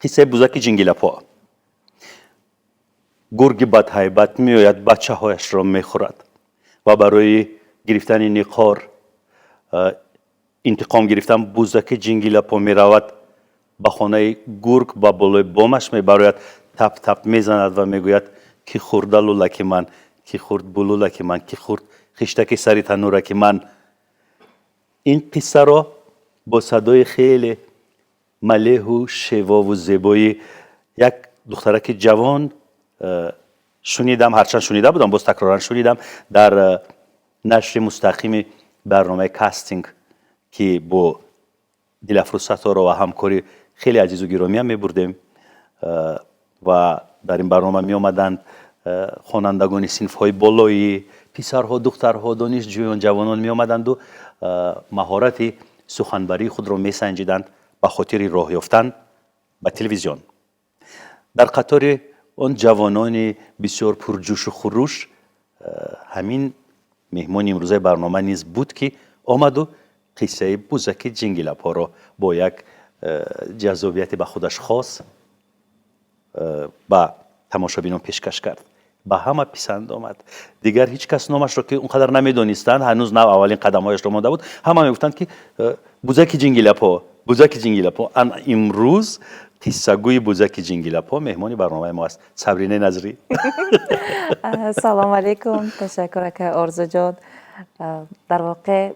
قصه بزرگ جنگیلپا. گرگ بدهیبت میآید بچه هایش را میخورد و برای گرفتن نقار انتقام گرفتن بزرگ جنگیلپا میرود به خانه گرگ با بالای بامش میبراید، تپ تپ میزند و میگوید کی خورده لولک من، کی خورد بلولک من، کی خورد خشتک سری تنورک من. این قصه را با صدای خیلی ملیح و شیوا و زیبای یک دخترک جوان شنیدم، هرچند شنیده بودم باز تکرارا شنیدم در نشر مستقیم برنامه کاستینگ که با دلفروز ستاره و همکاری خیلی عزیز و گرامی هم می‌بردیم و در این برنامه می آمدند خوانندگان صنف‌های بالایی، پسرها، دخترها، دانشجویان، جوانان می آمدند و مهارت سخنوری خود را می سنجیدند به خاطر راه یافتن به تلویزیون. در قطار آن جوانان بسیار پرجوش و خروش همین مهمان امروزه برنامه نیز بود که آمد و قصه بزرگ جنگیلپا را با یک جذابیت به خودش خاص به تماشابینان پیشکش کرد. به همه پسند آمد. دیگر هیچ کس نامش را که اونقدر نمیدانستند، هنوز نه اولین قدم‌هایش را مانده بود، همه میگفتند که بزرگ جنگیلپا، بزرگ جنگیلپا. امروز قصه گوی بزرگ جنگیلپا مهمان برنامه ما است صبرینه نظری. سلام علیکم، تشکر که آرزو جان. در واقع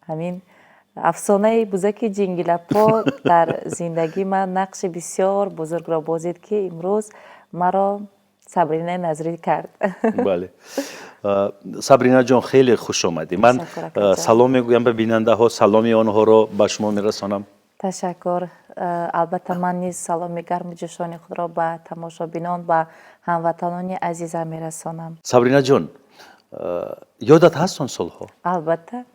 همین افسانه بزرگ جنگیلپا در زندگی من نقش بسیار بزرگ را بازید که امروز مرا صبرینه نظری کرد. بله صبرینه جان خیلی خوش آمدی. من سلام میگویم به بیننده ها، سلامی آنها را به شما میرسانم. تشکر. البته من نیز سلام گرم جوشان خود را به تماشابینان و هموطنان عزیزم میرسانم. صبرینه جان یادت هست آن سالها؟ البته.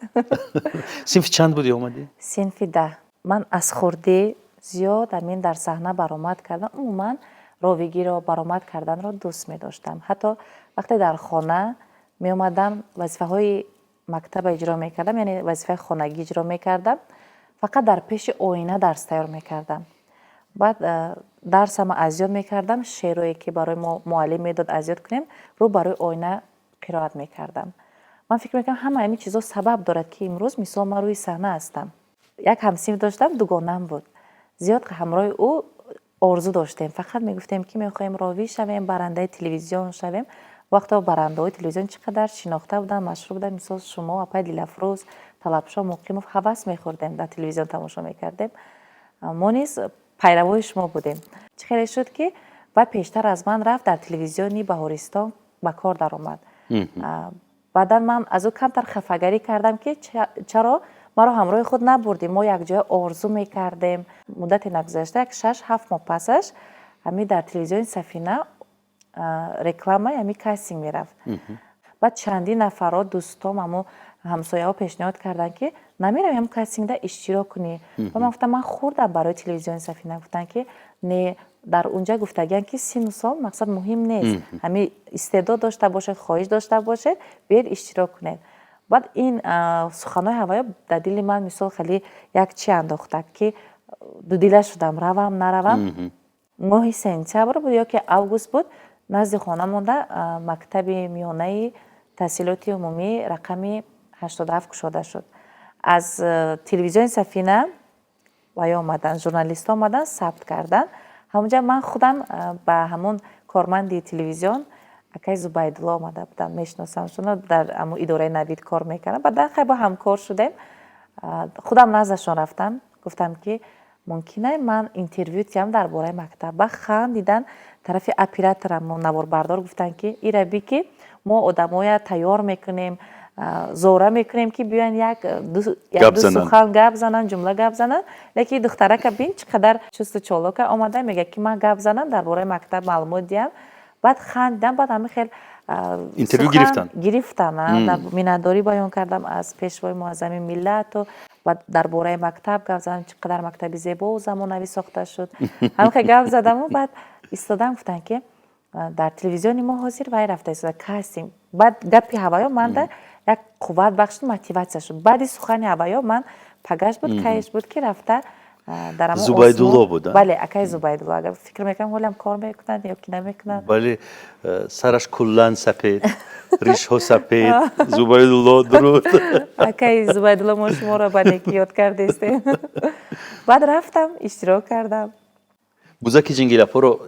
صنف چند بودی آمدی؟ صنف 10. من از خردی زیاد همین در صحنه برآمد کردم. عموما راویگی را برآمد کردن را دوست می داشتم. حتی وقتی در خانه می اومدم وظیفه های مکتب اجرا می کردم، یعنی وظیفه خانگی اجرا می کردم، فقط در پیش آینه درس تیار می کردم. بعد درسم از یاد می کردم، شعرهایی که برای ما معلم می داد از یاد کنیم رو برای آینه قرائت می کردم. من فکر میکنم همه این چیزا سبب دارد که امروز مثلا من روی صحنه هستم. یک همسیم داشتم، دوگانم بود. زیاد همراه او آرزو داشتیم، فقط میگفتیم که میخوایم راوی شویم، برنده تلویزیون شویم. وقتا برنده های تلویزیون چقدر شناخته بودن، مشهور بودن، مثلا شما، اپای دلفروز، طلبشاه، مقیموف، هوس میخوردیم در تلویزیون تماشا میکردیم. ما نیز پیروای شما بودیم. چه خیلی شد که و پیشتر از من رفت در تلویزیونی بهارستان به کار در آمد. بعدا من از او کمتر خفگری کردم که چرا ما رو همراه خود نبردیم. ما یک جای آرزو میکردیم. مدت نگذشته 6-7 ماه پسش همی در تلویزیون سفینه رکلام همی کاسینگ میرفت. بعد چندین نفرات دوستام اما همسایه ها پیشنهاد کردن که نمیرم هم کاسینگ ده اشتراک کنی. و من گفتم من خوردم برای تلویزیون سفینه. گفتن که نه، در اونجا گفتگن که سن و سال مقصد مهم نیست، همین استعداد داشته باشه، خواهش داشته باشه، بیاید اشتراک کنید. بعد این سخنهای هوایی در دل من مثال خیلی یک چی انداخته که دو دله شدم روم نروم. ماه سپتامبر بود یا که اوگوست بود، نزد خانه مونده مکتب میانه تحصیلات عمومی رقم 87 گشوده شد. از تلویزیون سفینه و یا آمدن ژورنالیست آمدن ثبت کردن. همونجا من خودم به همون کارمند تلویزیون اکای زبیدالله آمده بودم، میشناسمشون، در همون اداره نوید کار میکنم. بعد خیلی با همکار شدیم. خودم نزدشون رفتم، گفتم که ممکنه من اینترویو تیم درباره مکتب. و خندیدن. طرف اپراتورم نوار بردار گفتن که ایربی که ما آدمای تیار میکنیم، زوره میکنیم که بیان یک دو سخن گپ زنن، جمله گپ زنن. لیکن دختره که بین چقدر چست و چالاکه آمده میگه که من گپ زنم درباره مکتب معلومات دیم. بعد خندیدم. بعد همه خیلی اینترویو گرفتن. در مینداری بیان کردم از پیشوای معظم ملت و درباره مکتب گپ زدم، چقدر مکتبی زیبا و زمانوی ساخته شد. همه خیلی گپ زدم و بعد ایستادم گفتن که در تلویزیون ما حاضر وای رفته است کاستینگ. بعد گپی هوایا من یک قوت بخش موتیواسیون شد. بعد سخن هوایا من پگاش بود کایش بود که رفته در همون زبیدالله بود، ها؟ بله اکای زبیدالله. اگر فکر میکنم حالم کار میکنند یا که نمیکنند. ولی سرش کلان سپید، ریش ها سپید. زبیدالله درود. اکای زبیدالله ما شما را به نیکی یاد کرده استیم. بعد رفتم اشتراک کردم. گوزک جنگیلاپو رو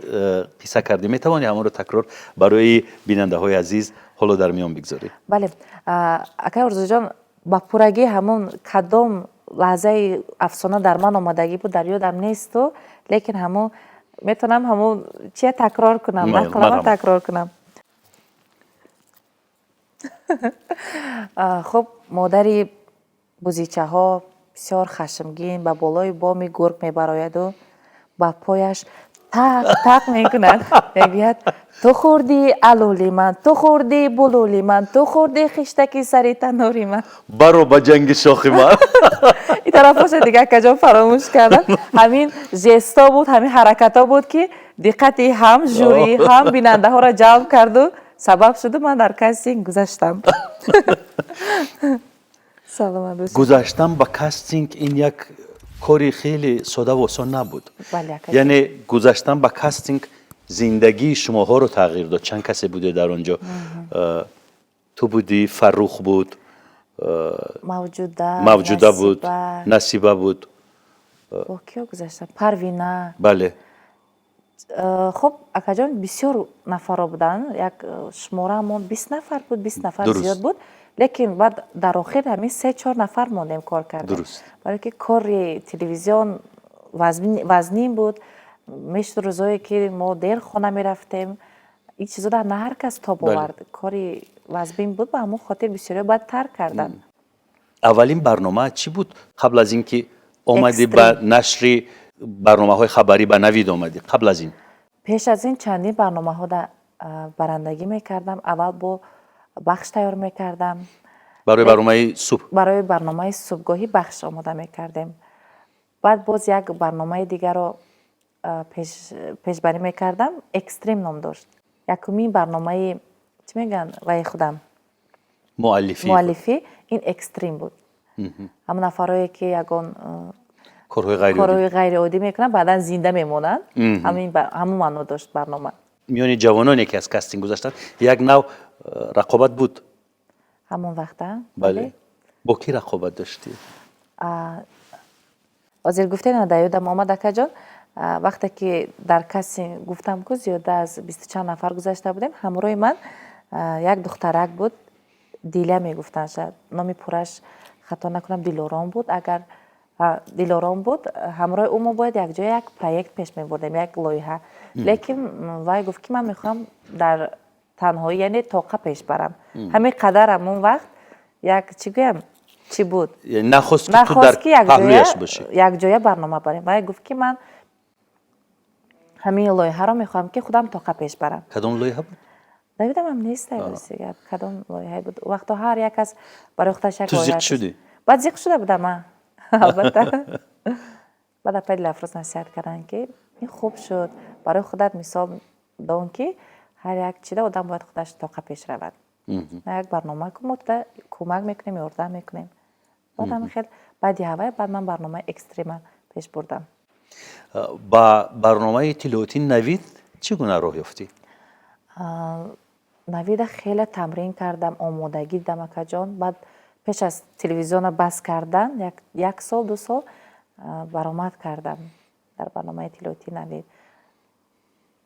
قصه کردی، میتوانی همون رو تکرار برای بیننده های عزیز حالا در میان بگذاری؟ بله اکای ارزو جان با پورگی همون کدام لحظه افسانه در من آمدگی بود در یادم نیست و لیکن همون میتونم همون چیه تکرار کنم، نقلم تکرار کنم. خب مادری بوزیچه ها بسیار خشمگین به بالای بامی گرگ میبراید و با پایش تق تق میکند. میگوید تو خوردی الولی من، تو خوردی بلولی من، تو خوردی خشتکی سری تنوری من. برو با جنگ شاخی من. این طرفش دیگه کجا فراموش کردم. همین جستا بود، همین حرکت ها بود که دقتی هم جوری هم بیننده ها را جلب کرد و سبب شد من در کاستینگ گذاشتم. سلام دوست. گذاشتم با کاستینگ این یک کاری خیلی ساده و آسان نبود. یعنی گذاشتم با کاستینگ زندگی شماها رو تغییر داد. چند کسی بوده در اونجا؟ تو بودی، فروخ بود، موجوده بود، نصیبه بود. با کیا گذاشتم؟ پروینه. بله. خب اکا جان بسیار نفر بودن، یک شماره همون 20 نفر بود، 20 نفر درست. زیاد بود، لیکن بعد در آخر همین 3-4 نفر موندیم کار کردیم. درست. برای که کار تلویزیون وزنین بود، میشت روزایی که ما دیر خانه میرفتیم این چیزا در نه هر کس تاب آورد. کاری وزبین بود و همون خاطر بسیاری باید ترک کردن. اولین برنامه چی بود قبل از اینکه آمدی به نشر برنامه های خبری به نوید آمدی؟ قبل از این پیش از این چندین برنامه ها در برندگی میکردم. اول با بخش تیار میکردم برای برنامه صبح، برای برنامه صبحگاهی بخش آماده میکردیم. بعد باز یک برنامه دیگر رو پیشبری میکردم، اکستریم نام داشت. یکمین برنامه چی میگن وای خودم مؤلفی این اکستریم بود. همون نفرایی که یگان کارهای غیر عادی میکنن بعدا زنده میمونن. همون معنی داشت برنامه. میانی جوانانی که از کاستینگ گذاشتن یک نوع رقابت بود همون وقتا. بله. با کی رقابت داشتی؟ وزیر گفته نه در یادم آمد اکا جان وقتی که در کسی گفتم که زیاده از 20 چند نفر گذاشته بودیم، همراه من یک دخترک بود، دیله میگفتن، شاید نامی پورش خطا نکنم دیلوران بود. اگر دیلوران بود همراه او ما باید یک جای یک پروژه پیش میبردیم، یک لایحه. لیکن وای گفت که من میخوام در تنهایی یعنی طاقه پیش برم. همین قدر همون وقت یک چی گویم چی بود؟ نخواست که تو در پهلویش باشی. یک جای برنامه بریم. وای گفت که من همین لایحه رو میخوام که خودم طاقه پیش برم. کدام لایحه بود؟ نمیدونم هم نیست دیگه کدام لایحه بود. وقتا هر یک از برای خودش یک تو زیق شدی؟ بعد زیق شده بودم من. البته بعد اپای لفروز نصیحت کردن که این خوب شد برای خودت مثال دان که هر یک چیزا آدم باید خودش طاقه پیش رود. یک برنامه که ما کمک میکنیم یاردم میکنیم. بعدم خیلی بعد بعد من برنامه اکستریم پیش بردم. با برنامه تلویزیونی نوید چگونه راه یافتی؟ نوید خیلی تمرین کردم، آمادگی دیدم اکا جان. بعد پیش از تلویزیون بس کردن یک سال 2 سال برآمد کردم در برنامه تلویزیونی نوید.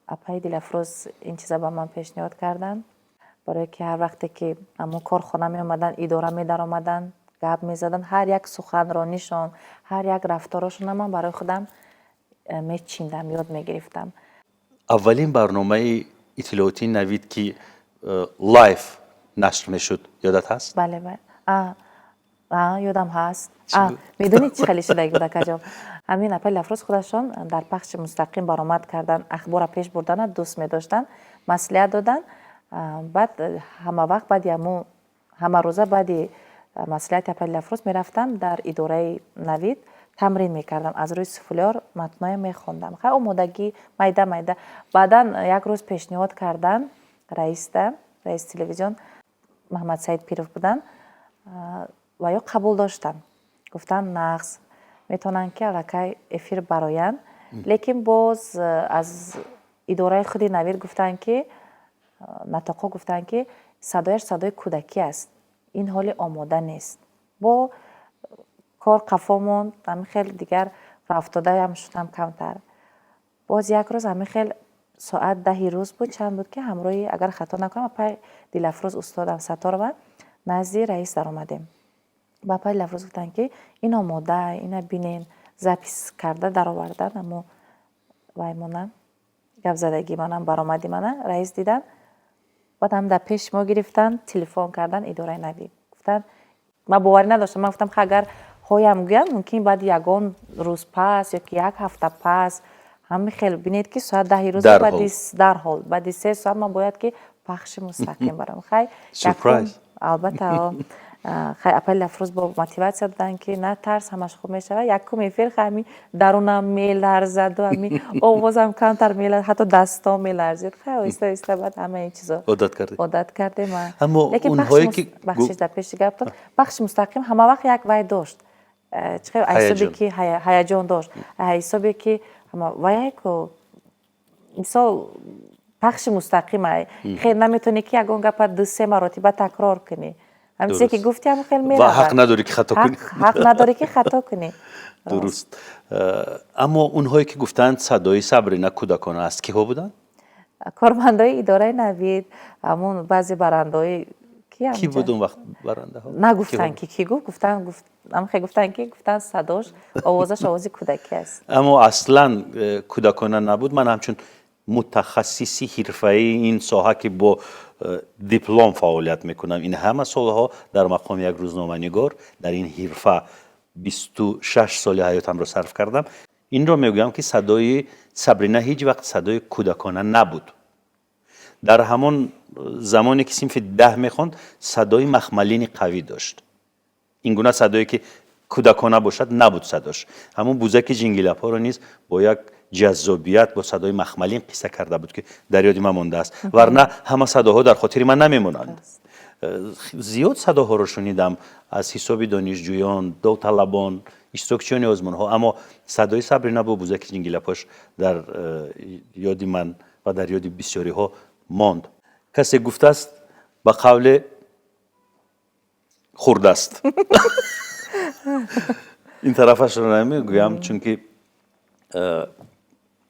اپای دلفروز این چیزا به من پیشنهاد کردن برای که هر وقتی که همون کارخانه می اومدن اداره می در آمدن گپ می زدن، هر یک سخنرانیشان هر یک رفتارشون من برای خودم می چیندم، یاد می گرفتم. اولین برنامه تلویزیونی نوید که لایف نشر میشد یادت هست؟ بله بله یادم هست. میدونید چی خیلی شده بود اکا جان؟ همین اپای لفروز خودشان در پخش مستقیم برآمد کردن، اخبار پیش بردن دوست می داشتن، مصلحت دادن. بعد همه وقت بعد همه روزه بعد مصلحت اپای لفروز می رفتم در اداره نوید تمرین می کردم، از روی سفولار متنای می خوندم. خیلی آمادگی میده. بعدا یک روز پیشنهاد کردن رئیس تلویزیون محمد سعید پیرو بودن و یا قبول داشتن، گفتن نقص میتونن که الکی افیر براین. لیکن باز از اداره خود نوید گفتن که نطقا گفتن که صدایش صدای کودکی است، این حال آماده نیست. با کار قفامون همین خیلی دیگر رفتاده هم شدم کمتر. باز یک روز همین خیلی ساعت 10 روز بود چند بود که همراهی اگر خطا نکنم پای دلفروز استادم ستار من نزد رئیس در آمدیم. با پای دلفروز گفتن که این آماده، اینا بینین زپیس کرده در آوردن. اما وای منم گپ زدگی منم برآمدی منم رئیس دیدن. بعد هم در پیش ما گرفتن تلفن کردن اداره نوید. گفتن من باوری نداشتم. من گفتم اگر هایم گویم ممکن بعد یگان روز پس یا که یک هفته پس همین خیلی بینید که ساعت 10 روز در حال بعد 3 ساعت من باید که پخش مستقیم برم. خیلی سورپرایز. البته خیلی اپل افروز با موتیواسیون دادن که نه ترس همش خوب میشه. یکم میفیر خمی درونم میلرزد و همین آوازم کمتر میلرزد، حتی دستام میلرزید. خیلی آهسته آهسته بعد همه این چیزا عادت کردیم. اما اونهایی که بخشش در پیش گفتم بخش مستقیم همه وقت یک وای داشت. چه حسابی که هیجان داشت، حسابی که همه وای کو مثلا بخش مستقیم خیلی نمیتونی که یگان گپ 2-3 مرتبه تکرار کنی. همین که گفتی هم خیلی میره. و حق نداری که خطا کنی. حق نداری که خطا کنی. درست. اما اونهایی که گفتند صدای صبرینا کودکانه است کی ها بودن؟ کارمندای اداره نوید، همون بعضی برنده‌های کی بود اون وقت برنده ها؟ نگفتن که کی گفتن گفتن صداش آوازش آواز کودکی است. اما اصلا کودکانه نبود. من همچون متخصصی حرفه‌ای این ساحه که با دیپلم فعالیت میکنم این همه سالها در مقام یک روزنامه‌نگار در این حرفه 26 سال حیاتم را صرف کردم. این را میگویم که صدای صبرینا هیچ وقت صدای کودکانه نبود. در همان زمانی که صنف 10 میخوند صدای مخملین قوی داشت. این گونه صدایی که کودکانه باشد نبود صداش. همون بوزک جنگیلپا رو نیز با یک جذابیت با صدای مخملین قصه کرده بود که در یاد من مانده است. ورنه همه صداها در خاطر من نمیمونند. زیاد صداها رو شنیدم از حساب دانشجویان، داوطلبان، اشتراکچیان آزمون‌ها، اما صدای صبرینا با بوزک جنگیلپاش در یاد من و در یاد بسیاری ها ماند. کسی گفته است با قول خورده است. این طرفش رو نمیگویم چون که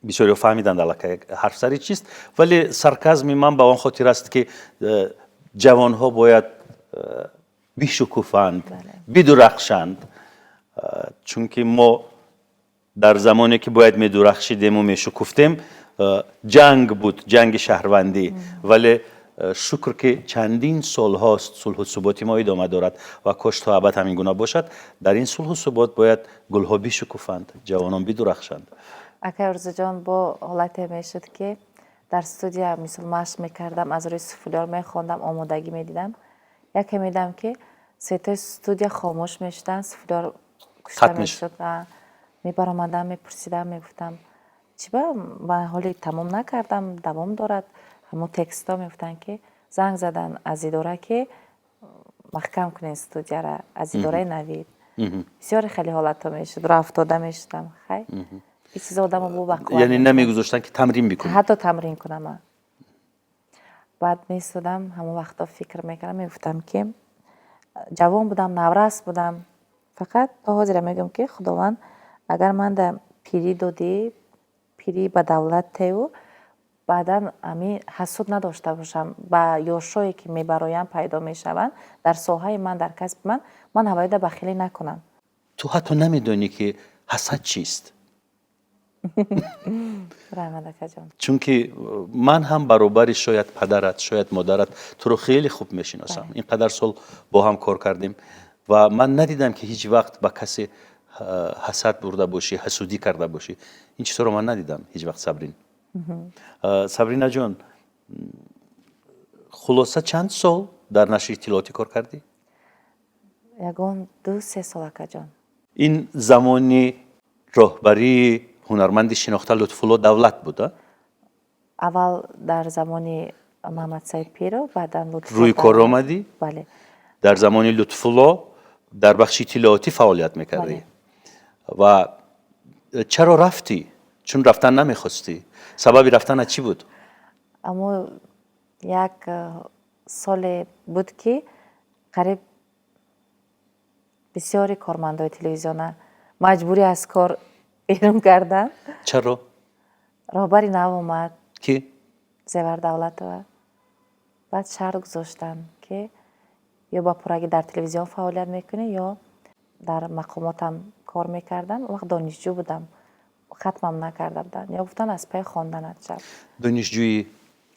بسیاری فهمیدند البته حرف سری چیست، ولی سارکازم من به آن خاطر است که جوانها باید بیشکوفند، بدرخشند، چون که ما در زمانی که باید میدرخشیدیم و میشکوفتیم جنگ بود، جنگ شهروندی، ولی شکر که چندین سال هاست صلح و ثبات ما ادامه دارد و کاش تا ابد همین گونه باشد. در این صلح و ثبات باید گلها بیشکوفند، جوانان بدرخشند. اکا ارزو جان با حالت میشد که در استودیا مثل مشق میکردم، از روی سفولیار میخوندم، آمادگی میدیدم، یکی میدم که سه استودیا خاموش میشدن، سفولیار کشته میشد و میبرامدم میپرسیدم میگفتم چی با من حالی تمام نکردم دوام دارد. همون تکست ها میگفتن که زنگ زدن از اداره که محکم کنین استودیا را، از اداره نوید. بسیار خیلی حالت ها میشد، را افتاده میشدم. خیلی این چیز آدم رو بقوه یعنی نمیگذاشتن که تمرین بکنم؟ حتی تمرین کنم. بعد میستادم همون وقتا فکر میکردم، میگفتم که جوان بودم، نورس بودم، فقط تا حاضر میگم که خداوند اگر من در پیری دادی، پیری به دولت تیو، بعدا امی حسود نداشته باشم با یاشایی که میبرایم پیدا میشوند در ساحه من، در کسب من هوایت بخیلی نکنم. تو حتی نمیدونی که حسد چیست. چون که من هم برابر شاید پدرت، شاید مادرت تو رو خیلی خوب میشناسم. اینقدر سال با هم کار کردیم و من ندیدم که هیچ وقت با کسی حسد برده باشی، حسودی کرده باشی. این چیزا رو من ندیدم هیچ وقت. صبرینا جان، خلاصه چند سال در نشر اطلاعاتی کار کردی؟ یگان 2-3 سال اکا جان. این زمانی راهبری هنرمند شناخته لطفالله دولت بوده؟ اول در زمانی محمد سعید پیرو، بعدا لطفالله روی کار آمدی؟ بله. در زمانی لطفالله در بخش اطلاعاتی فعالیت میکردی؟ و چرا رفتی؟ چون رفتن نمیخواستی؟ سبب رفتن چی بود؟ اما یک سال بود که قریب بسیاری کارمندای تلویزیون مجبوری از کار بیرون کردن. چرا؟ راهبری نو اومد کی؟ زیور دولت و بعد شرط گذاشتن که یا با پورگی در تلویزیون فعالیت میکنه یا در مقاماتم کار میکردم. وقت دانشجو بودم، ختمم نکرده بودن، یا گفتن از پای خواندن شد. دانشجویی؟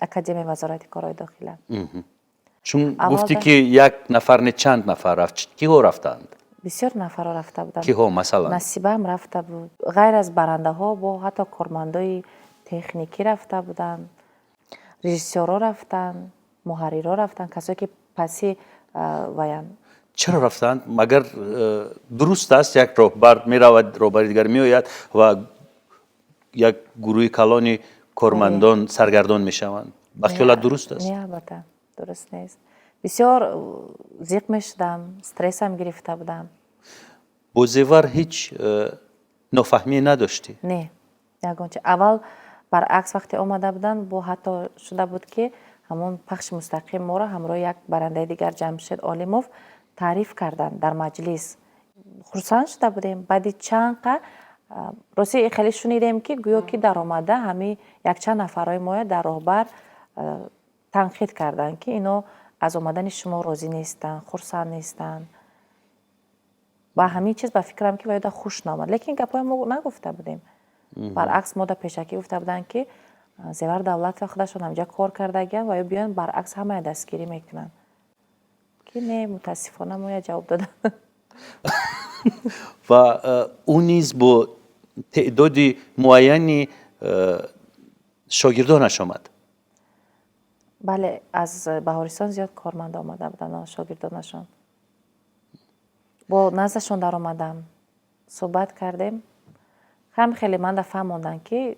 اکادمی وزارت کارهای داخله. چون گفتی که یک نفر نه چند نفر رفت، کی ها رفتند؟ بسیار نفر رفته بودن. کی ها مثلا؟ نصیبه هم رفته بود، غیر از برنده ها با حتی کارمندای تکنیکی رفته بودن، رژیسورا رفتن، محررا رفتن، کسایی که پسی ویان. چرا رفتند؟ مگر درست است یک راهبر می رود، راهبر دیگر می آید و یک گروه کلانی کارمندان سرگردان می شوند؟ بخیالت درست است؟ نه البته درست نیست. بسیار زیق می شدم، استرس هم گرفته بودم. با زیور هیچ نفهمی نداشتی؟ نه یگانچه اول برعکس وقتی آمده بودن با حتی شده بود که همون پخش مستقیم ما را همراه یک برنده دیگر جمشید عالموف تعریف کردن در مجلس. خرسند شده بودیم. بعدی چند راستی خیلی شنیدیم که گویا که در آمده همه یک چند نفرای ما در راهبر تنقید کردن که اینو از آمدن شما راضی نیستن، خرسند نیستن و همین چیز به فکرم که باید خوش نامد. لیکن گپای ما نگفته بودیم. برعکس ما در پیشکی گفته بودن که زیور دولت و خودشون همجا کار کرده گن و یا بیان برعکس همه دستگیری میکنن که نه متاسفانه ما جواب دادن. و اون نیز با تعداد معینی شاگردانش آمد؟ بله از بهارستان زیاد کارمند آمده بودن شاگردانشان. با نزدشون در آمدم صحبت کردیم. هم خیلی من دفعه فهموندن که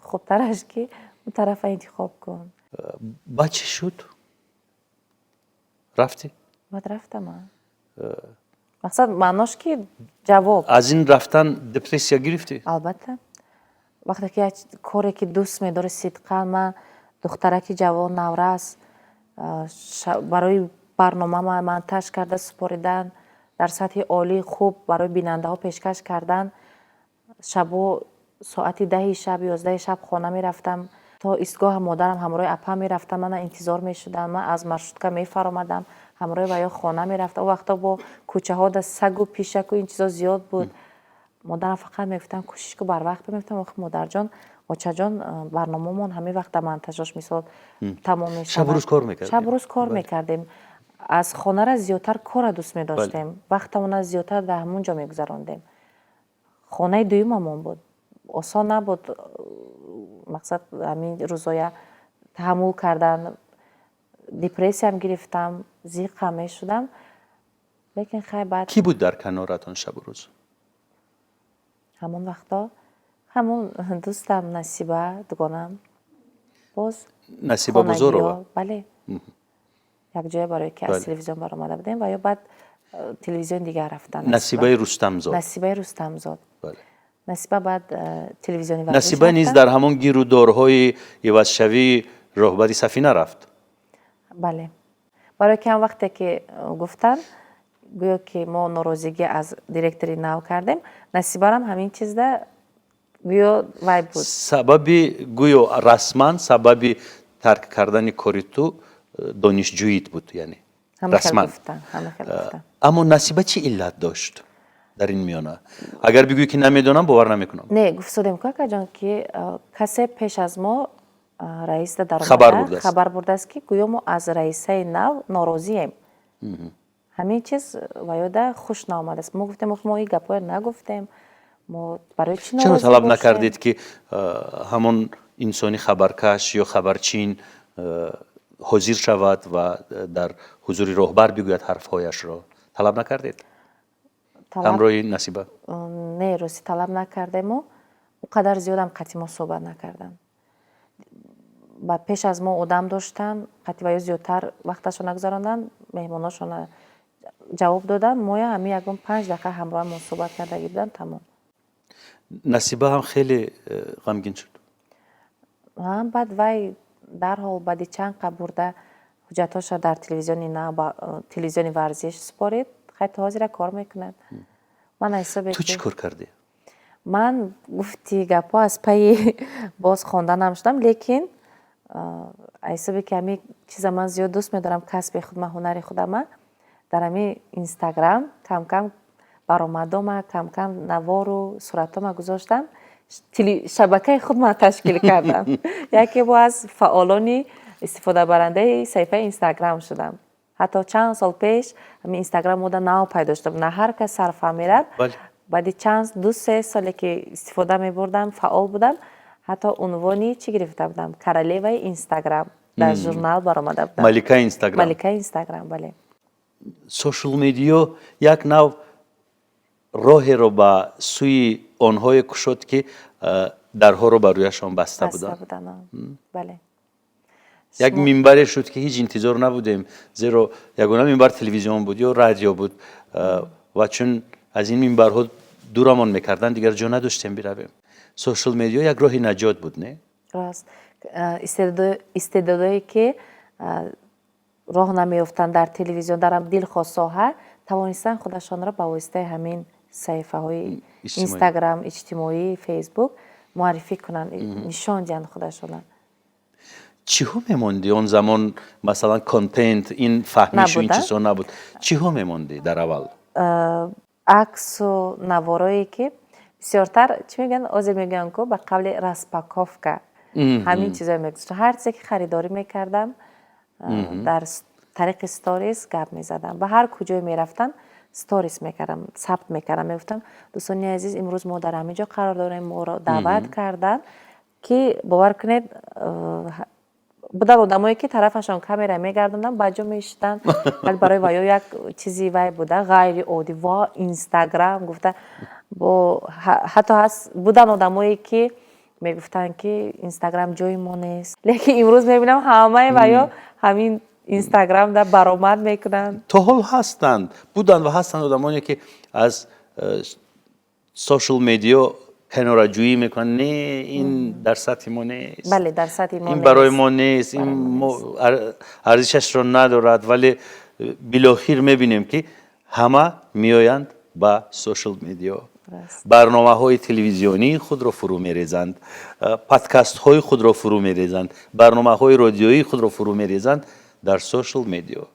خوبترش که اون طرف انتخاب کن. بچه شد؟ رفتی؟ بعد رفتم من. مقصد معناش که جواب. از این رفتن دپرسیا گرفتی؟ البته وقتی که کاری که دوست می‌داره صدقا من دخترکی جوان نورس برای برنامه من تش کرده سپاریدن در سطح عالی خوب برای بیننده ها پیشکش کردن. شبو ساعتی 10 شب 11 شب خانه می رفتم تا ایستگاه مادرم همراه اپا می رفتم. من انتظار می شدم. من از مرشدکه می فرامدم همراه و یا خانه می رفتم. وقتا با کوچه ها در سگ و پیشک و این چیزا زیاد بود. مادرم فقط می گفتم کوشش که بر وقت بمیفتم. آخه مادر جان آچه جان برنامه‌مون همه وقت منتجاش میساد تمام می شب روز کار میکردیم. شب روز کار میکردیم. از خانه را زیادتر کار دوست می داشتیم. وقتمون از زیادتر در همونجا می گذراندیم. خانه دویممون بود. آسان نبود. مقصد همین روزای تحمل کردن. دپرسی هم گرفتم، زیق هم شدم. لیکن خیلی بعد کی بود در کنارتان شب و روز؟ همون وقتا همون دوستم نصیبه دوگانم باز نصیبه بزرگ؟ بله یک جای برای که از تلویزیون برآمده بودیم و یا بعد تلویزیون دیگر رفتن. نصیبه رستمزاد. نصیبه رستمزاد. بله. نصیبه بعد تلویزیونی ورزش نصیبه نیز در همون گیر و دارهای عوضشوی راهبری سفینه رفت. بله برای که هم وقتی که گفتن گویا که ما ناراضگی از دیرکتوری نو کردیم، نصیبه هم همین چیز ده گویا وای بود. سبب گویا رسما سبب ترک کردن کاری تو دانشجوییت بود، یعنی رسما. همه خیلی گفتن. اما نصیبه چی علت داشت در این میانه؟ اگر بگویی که نمیدونم باور نمیکنم. نه گفتم که جان که کسی پیش از ما رئیس در خبر برده است که گویا ما از رئیسه نو ناراضییم. همین چیز و یاده خوش نامده است. ما گفتیم ما این گپا نگفتیم. ما برای چی ناراضی چرا طلب باشیم؟ نکردید که همون انسانی خبرکش یا خبرچین حاضر شود و در حضور راهبر بگوید حرفهایش را؟ طلب نکردید؟ همراه نصیبه؟ نه راستی طلب نکردیم و اونقدر زیادم قطعی ما صحبت نکردم. بعد پیش از ما آدم داشتن قطعی و زیادتر وقتشون نگذراندن، مهماناشون جواب دادن. ما همین یکم 5 دقیقه همراه ما صحبت کرده بودن تمام. نصیبه هم خیلی غمگین شد. بعد وای در حال بعد چند قبل برده حجتاشا در تلویزیون ورزش سپارید خیلی حاضر کار میکند. من حساب تو چی کار کردی؟ من گفتی گپا از پی باز خواندنم شدم، لیکن حساب که همین چیزا من زیاد دوست میدارم، کسب خود من، هنر خودم در همین اینستاگرام کم کم برآمدم، کم کم نوار و صورتام گذاشتم، شبکه خود من تشکیل کردم. یکی با از فعالانی استفاده برنده صفحه اینستاگرام شدم. حتی چند سال پیش همین اینستاگرام مود نو پیدا شدم، نه هر کس صرفه میرد. بعد چند 2-3 سالی که استفاده میبردم، فعال بودم، حتی عنوانی چی گرفته بودم؟ کرالیوی اینستاگرام در ژورنال برآمده بودم. ملکه اینستاگرام. ملکه اینستاگرام، بله. سوشال میدیا یک نوع راه رو به سوی آنهای کشد که درها رو بر رویشان بسته بودن. بله. یک منبر شد که هیچ انتظار نبودیم، زیرا یگانه منبر تلویزیون بود یا رادیو بود و چون از این منبرها دورمان میکردن دیگر جا نداشتیم برویم. سوشال میدیا یک راه نجات بود، نه؟ راست. استعدادایی که راه نمیافتن در تلویزیون، در هم دلخواست ساحه، توانستن خودشان را با واسطه همین صفحه های اینستاگرام اجتماعی، فیسبوک معرفی کنن، نشان دهند خودشان. چی ها میموندی اون زمان؟ مثلا کانتنت این فهمیش و این چیزا نبود، چی ها میموندی در اول؟ عکس و نوارایی که بسیارتر چی میگن، آزی میگن که به قبل رسپاکوفکا همین چیزا میگذاشتم. هر چیزی که خریداری میکردم در طریق استوریز گپ میزدم، به هر کجای میرفتم استوریز میکردم، ثبت میکردم، میگفتم دوستان عزیز امروز ما در همینجا قرار داریم، ما را دعوت کردن که باور کنید بودن آدمایی که طرفشان کامera میگردوندن بجا میشتن، ولی برای ویا یک چیزی وای بوده غیر عادی و اینستاگرام گفته با حتی هست بودن آدمایی که میگفتن که اینستاگرام جای ما نیست، لیکن امروز میبینم همه ویا همین اینستاگرام در برآمد میکنن. تا حال هستند، بودن و هستند آدمانی که از سوشال میدیا کناره‌جویی میکنن، نه این در سطح ما نیست. بله در سطح ما این نیست. برای ما نیست، این ارزشش را ندارد، ولی بالاخره میبینیم که همه میآیند با سوشال میدیا. برنامه های تلویزیونی خود را فرو میریزند، پادکست های خود را فرو میریزند، برنامه های رادیویی خود را فرو میریزند در سوشال میدیا.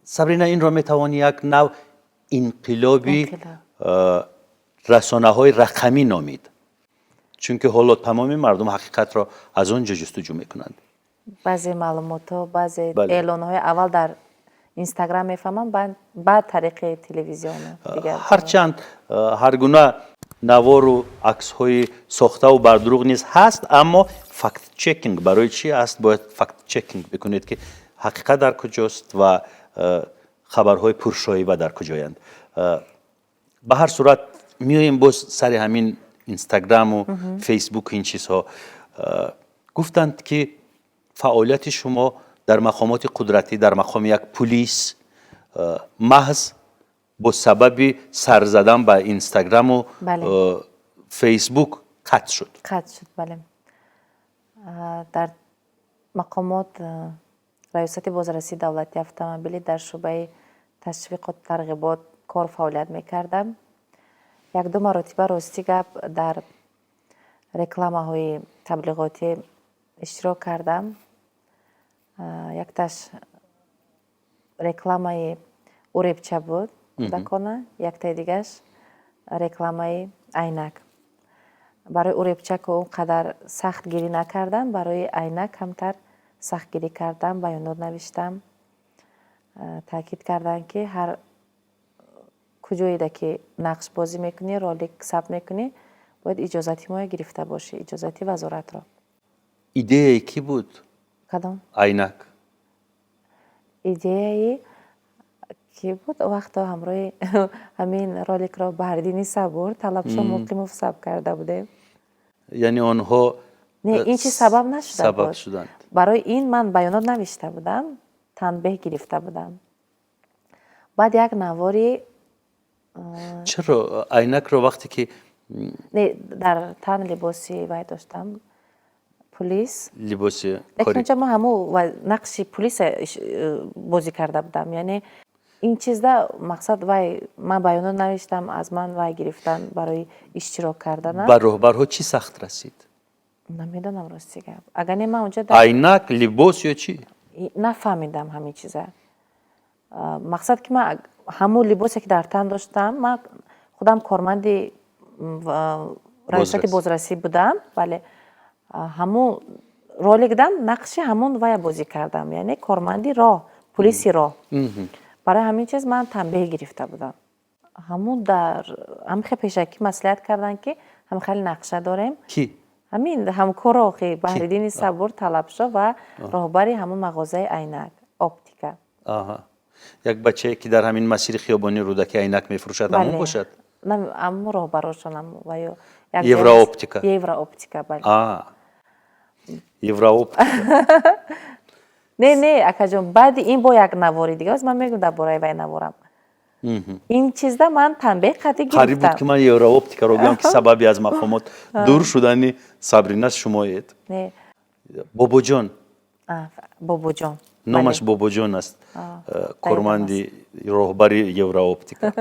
صبرینا این را میتوانی یک نوع انقلابی رسانه های رقمی نامید، چون که حالا تمام مردم حقیقت را از آنجا جستجو میکنند. بعضی معلومات ها، بعضی اعلان های اول در اینستاگرام میفهمم، بعد طریق تلویزیون دیگر. هرچند هر گونه نوار و عکس های ساخته و بر دروغ نیز هست، اما فکت چکینگ برای چی است؟ باید فکت چکینگ بکنید که حقیقت در کجاست و خبرهای پرشایبه در کجایند. به هر صورت میایم باز سر همین اینستاگرام و فیسبوک این چیزها. گفتند که فعالیت شما در مقامات قدرتی، در مقام یک پلیس، محض با سبب سر زدن به اینستاگرام و فیسبوک قطع شد. بله. در مقامات ریاست بازرسی دولتی اتومبیلی در شعبه تشویق و ترغیبات کار فعالیت میکردم. 1-2 مرتبه راستی گپ در رکلامه های تبلیغاتی اشتراک کردم. یکتاش رکلامه اوریبچه بود دکنه، یک تا دیگهش رکلامه عینک. برای اوریبچه که اونقدر سخت گیری نکردم، برای عینک کمتر سخت گیری کردم. بیانات نوشتم، تاکید کردن که هر کجایی ده که نقش بازی میکنی، رولیک ثبت میکنی، باید اجازتی ما گرفته باشی، اجازتی وزارت را. ایده کی بود؟ کدام؟ عینک. ایده کی بود؟ وقت همراه همین رولیک را بردینی سبور طلبشان مقیموف ثبت کرده بوده. یعنی آنها نه این چی سبب نشده سبب شدند. برای این من بیانات نوشته بودم، تنبیه گرفته بودم. بعد یک نواری چرا عینک رو وقتی که نه در تن لباسی وای داشتم پلیس. لباس لیکن کاری اونجا ما همو و نقش پلیس بازی کرده بودم. یعنی این چیز ده مقصد وای من بیانات نوشتم از من وای گرفتن برای اشتراک کردن. بر راهبرها چی سخت رسید؟ نمیدونم راستی گپ. اگر نه من اونجا در عینک لباس یا چی؟ نفهمیدم همین چیزا. مقصد که من همون لباسی که در تن داشتم، من خودم کارمند ریاست بازرسی بودم، ولی همون رولی کردم نقش همون وای بازی کردم، یعنی کارمندی راه پلیسی راه. برای همین چیز من تنبیه گرفته بودم. همون در هم خیلی پیشکی مصلحت کردن که هم خیلی نقشه داریم. کی؟ همین همکار آقای بحرالدین صبور طلبشا و راهبری همون مغازه عینک اپتیکا. آها. یک بچه که در همین مسیر خیابانی رودکی عینک میفروشد همون باشد؟ نه اما راهبراشون هم و یا یورا اپتیکا. یورا اپتیکا بله. یورا اپتیکا. نه اکا جان بعد این با یک نواری دیگه از من میگم در برای وای نوارم. این چیز ده من تنبیه قطعی گرفتم. قریب بود که من یورا اپتیکا رو بگم که سببی از مفهومات دور شدنی صبرینه شمایید. نه بابا جان. بابا جان. نامش بابا جان است. کارمندی راهبری یورا اپتیکا.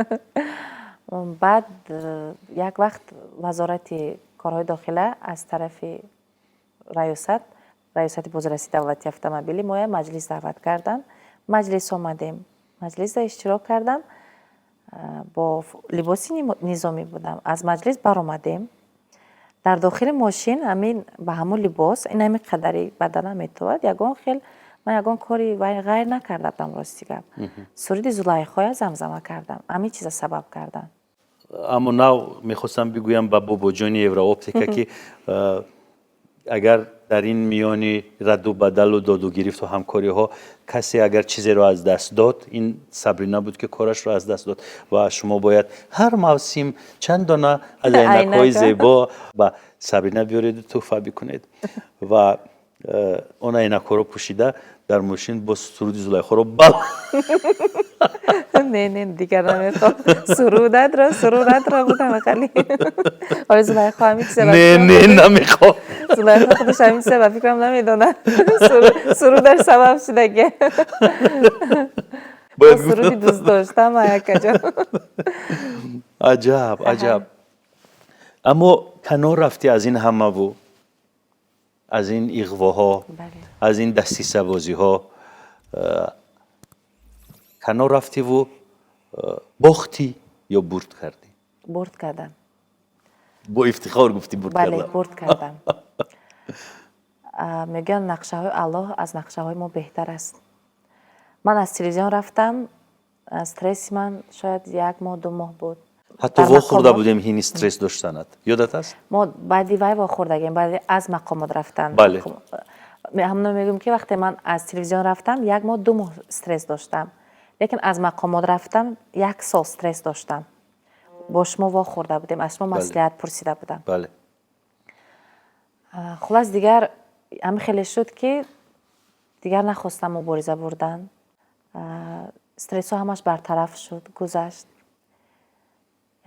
بعد یک وقت وزارت کارهای داخله از طرف ریاست بازرسی دولتی اتومبیلی ما مجلس دعوت کردن. مجلس آمدیم. مجلس اشتراک کردم. با لباسی نظامی بودم. از مجلس برآمدیم. در داخل ماشین همین به همون لباس این همین قدری بدنم میتواد یگان خیلی من یگان کاری غیر نکرده بودم راستی گپ. سرود زلیخا زمزمه کردم. همین چیزا سبب کردن. اما نه میخواستم بگویم با بابا جان یورا اپتیکا که اگر در این میانی رد و بدل و داد و گرفت و همکاری ها کسی اگر چیزی رو از دست داد این صبرینه بود که کارش رو از دست داد و شما باید هر موسم چند دانه از عینک های زیبا با صبرینه بیارید و تحفه بکنید و اون عینک ها رو پوشیده در ماشین با سرود زلیخا رو نه دیگر نمیخوام سرودت را بودم خیلی آره زلیخا همین چیزا نه نمیخوام زلیخا خودش همین چیزا فکرم نمیدونه سرودش سبب شده که سرودی دوست داشتم اکا جان. عجب اما کنار رفتی از این همه و از این اغواها از این دستی سبازی ها کنار رفتی و باختی یا برد کردی؟ برد کردم. با افتخار گفتی برد کردم. بله برد کردم. میگن نقشه های الله از نقشه های ما بهتر است. من از تلویزیون رفتم استرس من شاید 1 ماه 2 ماه بود. حتی وا خورده بودیم این استرس داشتنت یادت است؟ ما بعدی وای وا خوردگیم بعد از مقامات رفتن. بله. همون میگم که وقتی من از تلویزیون رفتم 1 ماه 2 ماه استرس داشتم. لیکن از مقامات رفتم 1 سال استرس داشتم. با شما وا خورده بودیم از شما مصلحت پرسیده بودم. بله. خلاص دیگر هم خیلی شد که دیگر نخواستم مبارزه بردن. استرس ها همش برطرف شد گذشت.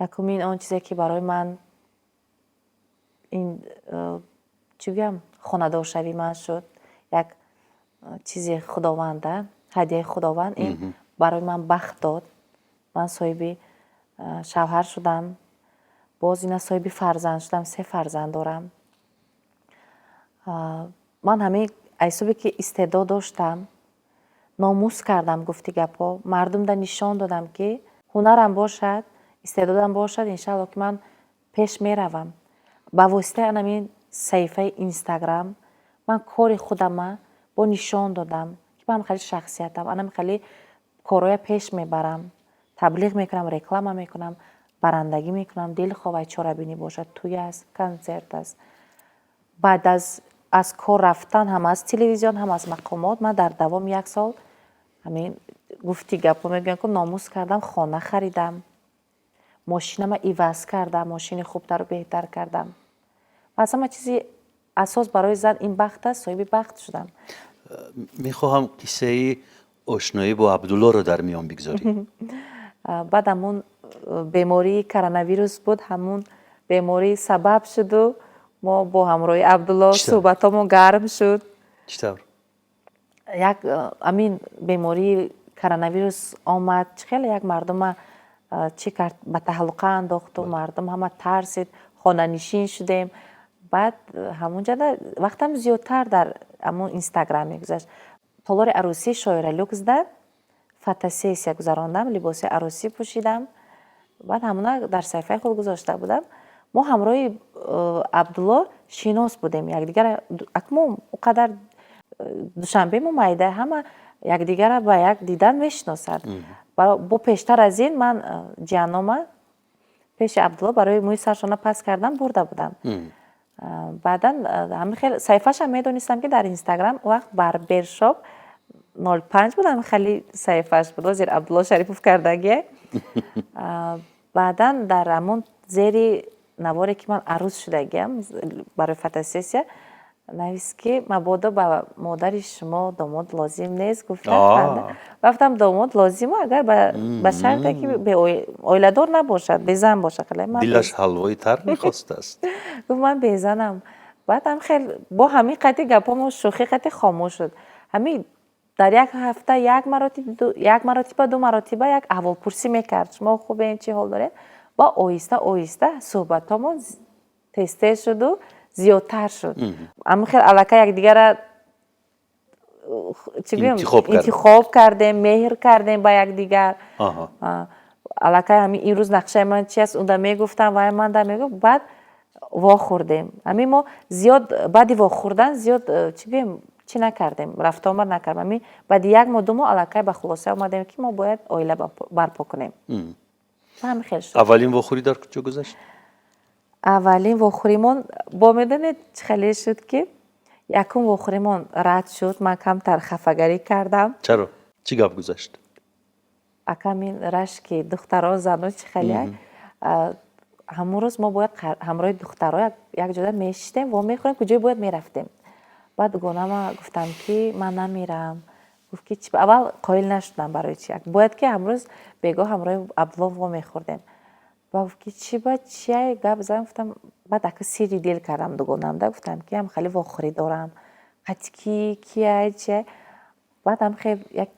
یکمین آن چیزی که برای من این چی بگم خانه‌دار شوی من شد یک چیزی خداونده هدیه خداوند این برای من بخت داد. من صاحب شوهر شدم باز اینا صاحب فرزند شدم 3 فرزند دارم. من همه ایسوبی که استعداد داشتم ناموس کردم گفتی گپا مردم ده نشان دادم که هنرم باشد استعدادم باشد انشالله که من پیش میروم. با واسطه همین صفحه اینستاگرام من کار خودم با نشان دادم که من خیلی شخصیتم انا خیلی کارهای پیش میبرم تبلیغ میکنم رکلام میکنم برندگی میکنم دل خواه چاره بینی باشد توی است کنسرت است. بعد از کار رفتن هم از تلویزیون هم از مقامات من در دوام 1 سال همین گفتی گپو میگن که ناموس کردم خانه خریدم ماشینم عوض کردم ماشین خوبتر و بهتر کردم. اصلا چیزی اساس برای زن این بخت است صاحب بخت شدم. میخواهم قصه آشنایی با عبدالله رو در میان بگذاری. بعد همون بیماری کرونا ویروس بود همون بیماری سبب شد و ما با همراه عبدالله صحبتامون گرم شد. چطور؟ یک امین بیماری کرونا ویروس آمد، خیلی یک مردم چی کرد به تهلکه انداخت و مردم همه ترسید، خانه نشین شدیم. بعد همونجا وقتم زیادتر در همون اینستاگرام میگذشت. تالار عروسی شاعره لوکس ده فوتوسسیا گذراندم، لباس عروسی پوشیدم. بعد همونا در صفحه خود گذاشته بودم. ما همراه عبدالله شناس بودیم یکدیگر، اکنون اونقدر دوشنبه ما مایده همه یکدیگر با یک دیدن میشناسند. با پیشتر از این من جهنامه پیش عبدالله برای موی سرشانه پس کردم برده بودم. بعدا همه خیلی صفحه‌ش هم میدونستم که در اینستاگرام وقت باربر شاپ 05 بودم، خیلی صفحه‌اش بود زیر عبدالله شریفوف کردگی. بعدا در همون زیر نواری که من عروس شدگیم برای فوتوسسیا نویس که مبادا با مادر شما داماد لازم نیست. گفتم داماد لازمه اگر به شرطی که به اویلدار نباشد، به زن باشه. دلش حلوایی تر میخواست است. گفت من به زنم. بعد هم خیلی با همین قطعی گپامو شوخی قطعی خاموش شد. همین در یک هفته یک مرتبه دو مرتبه یک احوالپرسی میکرد، شما خوبه چی حال دارید؟ با آهسته صحبتامون تست شد و زیادتر شد. اما خیلی الکه یک دیگر انتخاب کردیم، مهر کردیم با یک دیگر. الکه همین این روز نقشه من چی است اوندا میگفتم و من دا میگفت. بعد وا خوردیم. همین ما زیاد بعد وا خوردن زیاد چی نکردیم، رفت آمد نکردیم. همین بعد یک ماه دو ماه الکه به خلاصه اومدیم که ما باید عائله برپا کنیم. همین خیلی شد. اولین واخوری در کجا گذشت؟ اولین واخوریمون با میدونید خیلی شد که یکم واخوریمون رد شد، من کمتر خفگری کردم. چرا؟ چی گپ گذشت؟ اکمین رشک دخترها زنها چی خیلی همون روز ما باید همراه دخترها یک جا میشتیم و میخوریم کجای باید میرفتیم. بعد گونم گفتم که من نمیرم. گفت که اول قایل نشدم برای چی باید که امروز بگاه همراه عبدالله و میخوردیم. و گفت که چی باید چی گپ زدم. گفتم بعد اگه سیری دیل کردم دو گونم ده گفتم که هم خیلی واخوری دارم قطکی کیه چه. بعد هم خیلی یک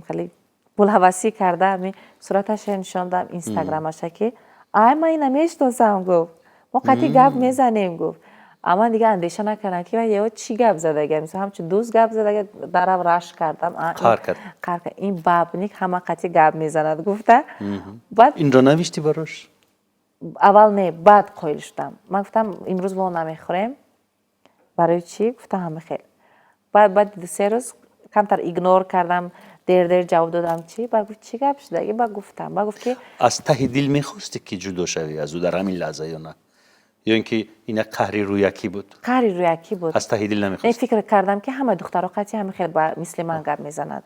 خیلی بلحوثی کرده همی صورتش نشاندم اینستاگرامش که من این نمیشناسم. گفت ما قطعی گپ میزنیم. گفت اما دیگه اندیشه نکردم که یه چی گپ زدگه، مثلا همچون دوست گپ زدگه درم رش کردم قهر کرد این بابنیک همه قطعی گپ میزند. گفته بعد این را نوشتی براش؟ اول نه، بعد قایل شدم. من گفتم امروز ما نمیخوریم. برای چی؟ گفتم همه خیلی. بعد دو سه روز کمتر ایگنور کردم، دیر جواب دادم چی. بعد گفت چی گپ شده؟ بعد گفتم بعد گفت که از ته دل میخواستی که جدا شوی از او در همین لحظه یا نه؟ یا اینکه این قهری رویکی بود؟ قهری رویکی بود. از ته دل نمیخواستی؟ فکر کردم که همه دخترها قطعی همه خیلی مثل من گپ میزنند.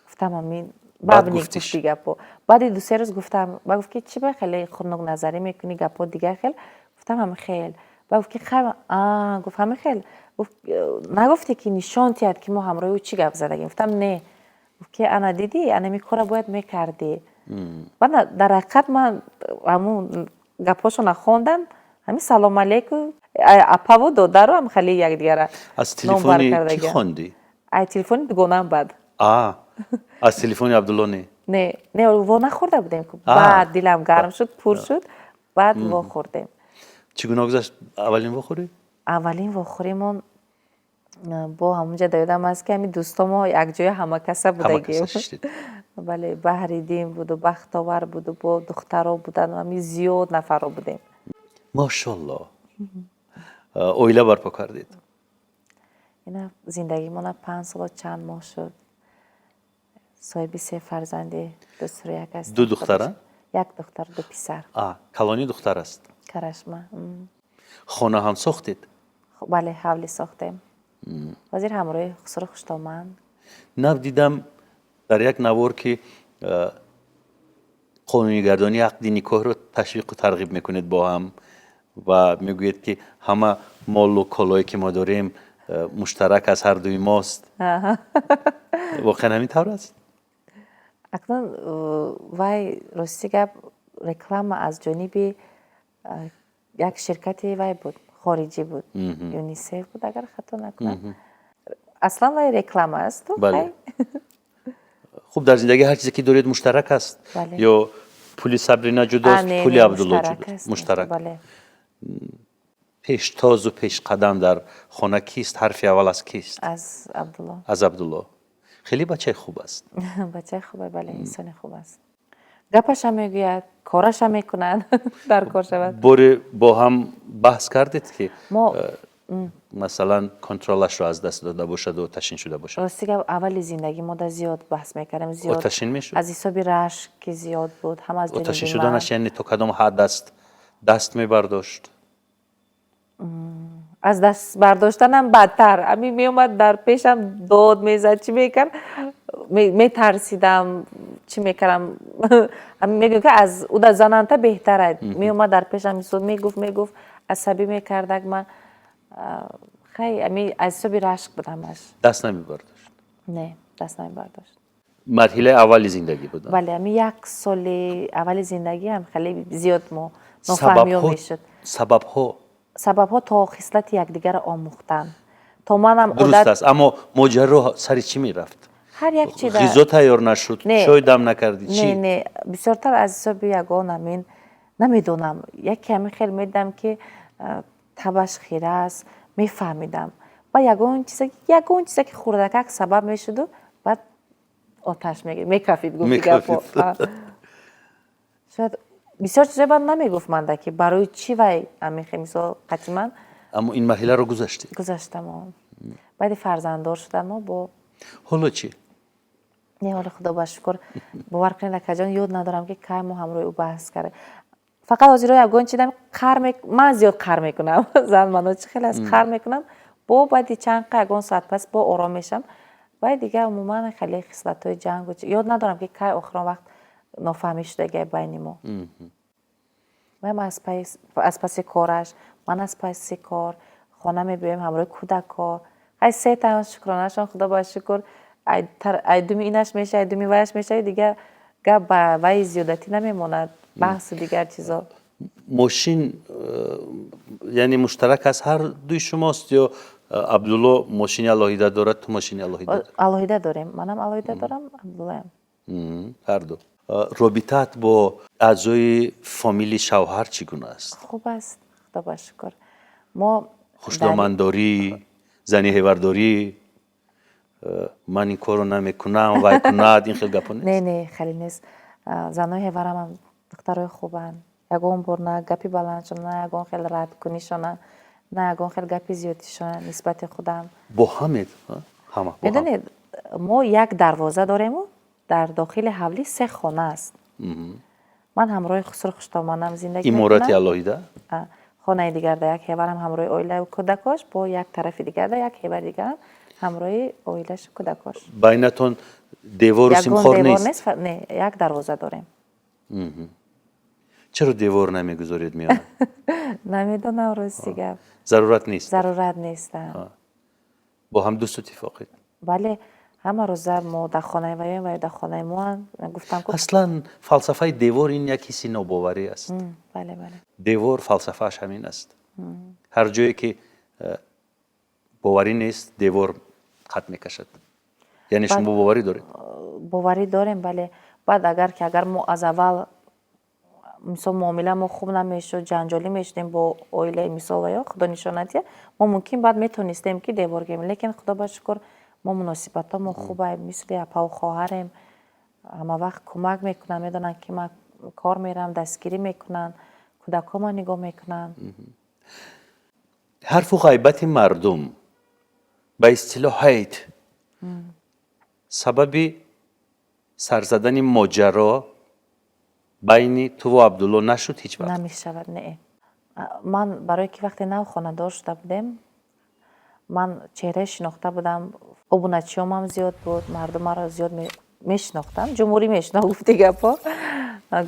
گفتم همین بعد گفتیش گپو. بعد دو سه روز گفتم بعد گفت که چی به خیلی خنک نظری میکنی گپو دیگه خیلی. گفتم همه خیلی. بعد گفت که خیلی گفت همه خیلی. گفت نگفتی که نشان تیاد که ما همراه او چی گپ زدیم؟ گفتم نه. گفت که انا دیدی انا میکره باید میکردی. بعد در حقیقت من همون گپاشو نخوندم، همین سلام علیکم اپا و داده رو هم خیلی یک دیگه از تلفن کی خوندی؟ از تلفن دوگانم بعد. از تلفن عبدالله نه و نخورده بودیم. بعد دلم گرم شد پر شد بعد وا خوردیم. چگونه گذشت اولین واخوری؟ اولین واخوریمون با همونجا دیدم از که همین دوستامو یک جای همه کسا بودگیم. بله بحریدیم بود و بختاور بود و با دخترها بودن و همین زیاد نفرها بودیم. ماشاءالله. اویله برپا کردید؟ اینا زندگی من 5 سال چند ماه شد. صاحب 3 فرزند دوست رو یک است. 2 دختره؟ یک دختر 2 پسر. کلانی دختر است؟ کرشمه. خانه هم ساختید؟ بله حولی ساختیم. وزیر همراه خسرو خوشتامند. دیدم در یک نوار که قانونیگردانی عقد نکاح رو تشویق و ترغیب میکنید با هم و میگوید که همه مال و کالایی که ما داریم مشترک از هر دوی ماست. واقعا همین طور است؟ اکنون وای راستی گپ رکلام از جانب یک شرکتی وای بود خارجی بود یونیسف بود اگر خطا نکنم اصلا وای رکلام است تو بله. خوب در زندگی هر چیزی که دارید مشترک است بله. یا پولی صبرینا جداست پولی عبدالله جداست مشترک بله. پیشتاز و پیش قدم در خانه کیست حرف اول از کیست از عبدالله از عبدالله خیلی بچه خوب است بچه خوبه بله انسان خوب است گپش هم میگوید کارش هم میکنن در کار شود باره با هم بحث کردید که ما مثلا کنترلش رو از دست داده باشد و تشین شده باشد راستی که اول زندگی ما زیاد بحث میکردیم زیاد تشین میشد از حساب رشک که زیاد بود هم از تشین جانب شدنش یعنی تو کدام حد دست میبرداشت از دست برداشتنم بدتر همین میومد در پیشم داد میزد چی میکرد میترسیدم چی میکردم همین میگم که از او در زنانتا بهتره میومد در پیشم میگفت عصبی میکردک من خیلی همین از حساب رشک بودمش دست نمیبرداشت نه دست نمیبرداشت مرحله اولی زندگی بود بله همین یک سال اول زندگی هم خیلی زیاد ما نفهمی میشد سبب ها تا خصلت یکدیگر آموختن تا منم درست است اما ماجرا سر چی میرفت هر یک چیز غذا تیار نشد چای دم نکردی چی نه بسیارتر از حساب یگان همین نمیدونم یک کمی خیلی میدم که تبش خیره است میفهمیدم و یگان چیزی که خوردکک سبب میشد و بعد آتش میکفید شاید بسیار چیزا بعد نمیگفت من که برای چی وای امیخه مثلا قطعا اما این مرحله رو گذشتم بعد فرزنددار شدم با حالا چی نه حالا خدا با شکر باور کنید که جان یاد ندارم که کی ما همراه او بحث کرده فقط از روی اگون چیدم من زیاد قهر میکنم زن منو چه خیلی از قهر میکنم با بعد چند اگون ساعت پس با آرام میشم بعد دیگه عموما خیلی خصلت‌های جنگ و یاد ندارم که کی آخر وقت نافهمی شده بین ما من از پس کارش من از پس کار خانه میبیم همراه کودک‌ها های سه تا شکرانه‌شان خدا با شکر ایدومی اینش میشه ایدومی وایش میشه دیگه گپ وای زیادتی نمیموند بحث دیگر چیزا ماشین یعنی مشترک از هر دوی شماست یا عبدالله ماشین الهیده دارد تو ماشین الهیده داریم منم الهیده دارم عبدالله هم هر دو رابطت با اعضای فامیلی شوهر چگونه است خوب است خدا با شکر ما خوشدامنداری زنی هیورداری من این کارو نمیکنم وای کند این خیلی گپا نیست نه خیلی نیست زنای هیورم هم دخترای خوبن یگون بار نه گپی بلندشون نه یگون خیلی رد کنیشون نه یگون خیلی گپی زیادیشون نسبت خودم با همه میدونید ما یک دروازه داریم و در داخل حولی 3 خانه است من همراه خسرو خوشتامانم زندگی میکنم امارتی الهیده خانه دیگر در یک هیورم همراه اویله و کودکاش با یک طرف دیگر در یک هیور دیگر همراه اویلش و کودکاش بینتون دیوار و سیمخوار نیست؟ نه یک دروازه داریم چرا دیوار نمیگذارید میان؟ نمیدونم راستی گپ ضرورت نیست با هم دوست اتفاقید بله همه روز ما در خانه و در خانه ما گفتم اصلا فلسفه دیوار این یک حسی ناباوری است بله دیوار فلسفهش همین است هر جایی که باوری نیست دیوار خط میکشد یعنی شما باوری دارید باوری داریم بله بعد اگر ما از اول مثلا معامله ما خوب نمیشد جنجالی میشدیم با اویله مثال و یا خدا نشانتی ما ممکن بعد میتونستیم که دیوار گیم لیکن خدا با شکر ما مناسبت ما خوبه مثل اپا و خواهریم همه وقت کمک میکنن میدونن که من کار میرم دستگیری میکنن کودکا ما نگاه میکنن حرف و غیبت مردم به اصطلاح هیت سبب سرزدن ماجرا بین تو و عبدالله نشد هیچ وقت؟ نمیشود نه من برای که وقتی نو خانه دار شده بودم من چهره شناخته بودم عبونتشیام هم زیاد بود مردم را زیاد میشناختم جمهوری میشناخت گفتی گپا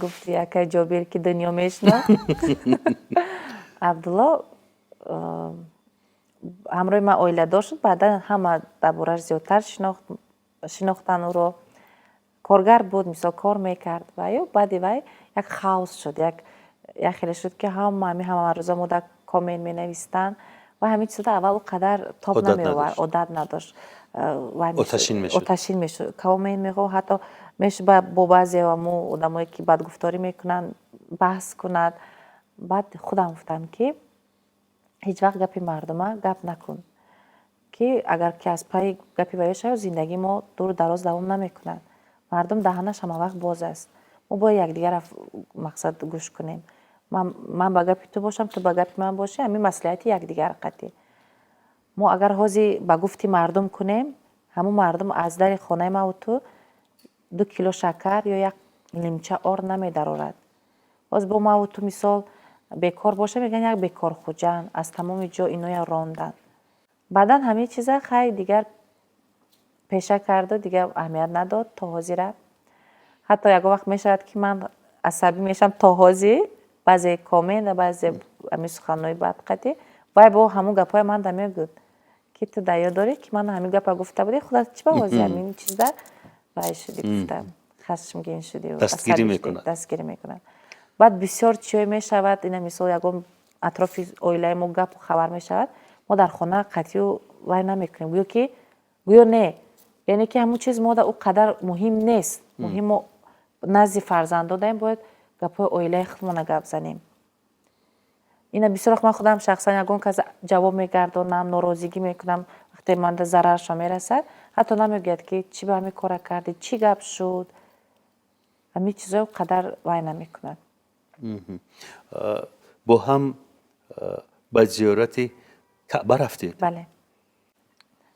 گفتی یکی جابیر که دنیا میشناخت عبدالله همراه من اویله دار شد بعدا همه دربارش زیادتر شناختن او رو کارگر بود مثلا کار میکرد و یا بعدی وای یک خاوس شد یک یک خیلی شد که همه روزا مو در کامنت می نویستن و همین چیزا اول اونقدر تاب عادت نمی آورد، نداشت. عادت نداشت و آتشین میشد. کامنت میگو حتی میشه با بعضی و آدمایی که بدگفتاری میکنن بحث کند. بعد خودم گفتم که هیچ وقت گپی مردم گپ نکن که اگر که از پای گپی ویش زندگی ما دور دراز دوام نمیکنند. مردم دهنش همه وقت باز است. ما با یکدیگر مقصد گوش کنیم. من با گپی تو باشم، تو با گپی من باشی، همین مصلحت یکدیگر قطعی. ما اگر حاضی با گفتی مردم کنیم، همون مردم از در خانه ما و تو 2 کیلو شکر یا 1 نیمچه آرد نمیدرارد. باز با ما و تو مثال بیکار باشه میگن یک بیکار خوجن، از تمام جا اینو راندن. بعدا همه چیزا خیلی دیگر پیشه کرده، دیگر اهمیت نداد تا حاضی رفت. حتی یک وقت میشد که من عصبی میشم تا حاضی بعضی کامنت و بعضی همین سخنهای بد قطعی وای با همون گپای من میگفت که تو دیا داری که من همین گپا گفته بودی خودت چی با حاضی همین چیز در وای شدی گفتم خشمگین شدی و دستگیری میکنن. بعد بسیار چی میشود اینا مثال یکم اطراف اویلای ما گپ خبر میشود ما در خانه قطعی وای نمیکنیم گویا که گویا نه، یعنی که همون چیز ما در اون قدر مهم نیست. مهم نزد فرزندا داریم باید گپای اویلای خودمون گپ زنیم. اینا بسیار من خودم شخصا یگون که جواب میگردونم ناراضگی میکنم وقتی من در ضررش میرسد حتی نمیگید که چی به همین کار کردی چی گپ شد همین چیزا قدر وای نمیکنن. با هم به زیارت کعبه رفتید؟ بله.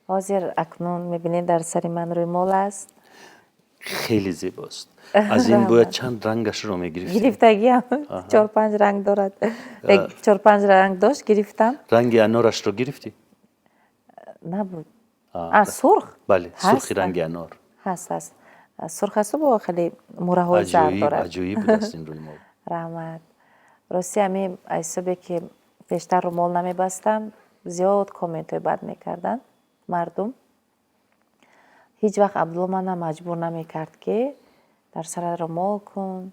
حاضر اکنون میبینید در سر من روی مال است. خیلی زیباست. از این باید چند رنگش رو میگرفتید؟ گرفتگی هم 4-5 رنگ دارد. 4-5 رنگ داشت گرفتم. رنگ انارش رو گرفتی؟ نبود. سرخ؟ بله سرخ رنگ انار هست. سرخ هست با خیلی موره زرد دارد. عجیب بود است این روی مال. رحمت. راستی همین ایسابه که پیشتر رو مال نمیبستم زیاد کامنت های بد میکردن مردم. هیچ وقت عبدالله من مجبور نمیکرد که در سر رو مال کن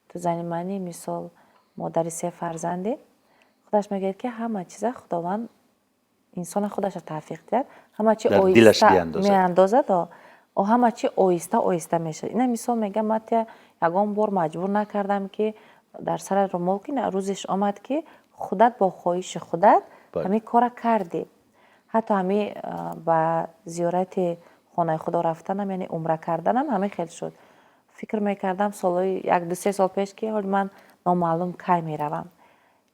تو زنی منی مثال مادری 3 فرزنده خودش میگه که همه چیز خداوند انسان خودش رو توفیق داد همه چی آیسته میاندازد و همه چی آیسته میشه. اینا مثال میگم من یگان بار مجبور نکردم که در سر رو مال کنی روزش آمد که خودت با خواهش خودت همین کار کردی. حتی همین با زیارت خانه خدا رفتنم یعنی عمره کردنم همه خیلی شد. فکر میکردم سالای 1-2-3 سال پیش که حال من نامعلوم کی میروم،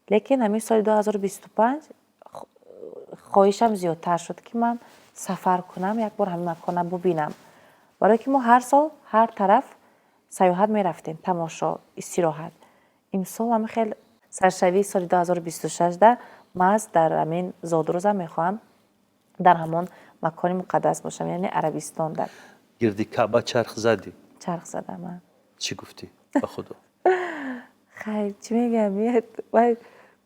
لیکن همین سال 2025 خواهشم زیادتر شد که من سفر کنم یک بار همین مکانم ببینم. برای که ما هر سال هر طرف سیاحت میرفتیم تماشا استراحت. امسال هم خیلی سرشوی سال 2026 ماست در همین زادروزم میخوام در همون مکان مقدس باشم یعنی عربستان. در گردی کعبه چرخ زدی؟ چرخ زدم من. چی گفتی به خدا؟ خیلی چی میگم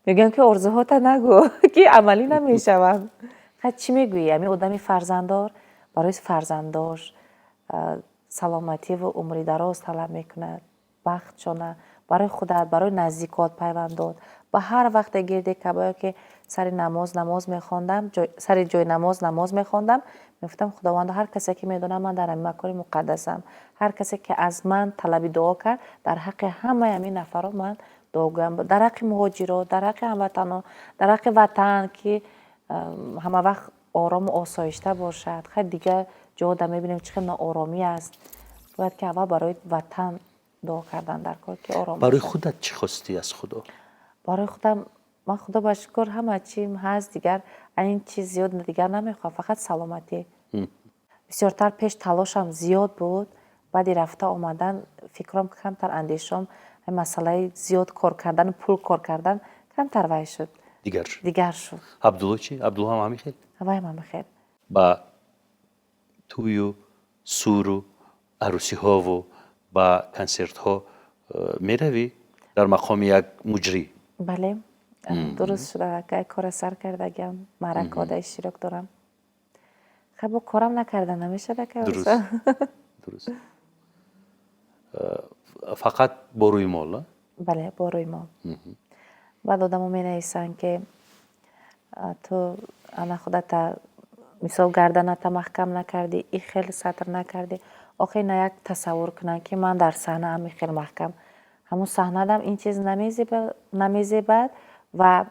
میگم که آرزوهات نگو که عملی نمیشوم. خیلی چی میگویی همین آدمی فرزنددار برای فرزنداش سلامتی و عمری دراز طلب میکند بخت شونه برای خودت برای نزدیکات پیوند داد. با هر وقت گرد کعبه که سر نماز میخواندم سر جای نماز میخواندم میگفتم خداوند هر کسی که میدونه من در این مکان مقدسم هر کسی که از من طلب دعا کرد در حق همه همین نفرا من دعا گویم در حق مهاجرات در حق هموطنان در حق وطن که همه وقت آرام و آسایشته باشد. خیلی دیگه جا میبینیم چقدر ناآرامی است. باید که اول برای وطن دعا کردن در کار که آرام برای باشد. خودت چی خواستی از خدا؟ برای خودم من خدا با شکر همه چیم هست دیگر این چیز زیاد دیگر نمیخوام فقط سلامتی. بسیارتر پیش تلاشم زیاد بود بعدی رفته آمدن فکرم کمتر اندیشم مسئله زیاد کار کردن پول کار کردن کمتر وای شد دیگر شد. عبدالله چی؟ عبدالله هم همین خیلی؟ همه خیر. با توی و سور و عروسی ها و با کنسرت ها میروی در مقام یک مجری؟ بله درست شده که کار سر کردگم معرکات اشتراک دارم. خب کارم نکردن نمیشه که درست فقط با روی مال؟ بله با روی ما. بعد آدم می نویسن که تو انا خودت مثال گردنت محکم نکردی، این خیلی سطر نکردی. آخه اینا یک تصور کنن که من در صحنه هم خیلی محکم، همون صحنه دم این چیز نمیزیبد و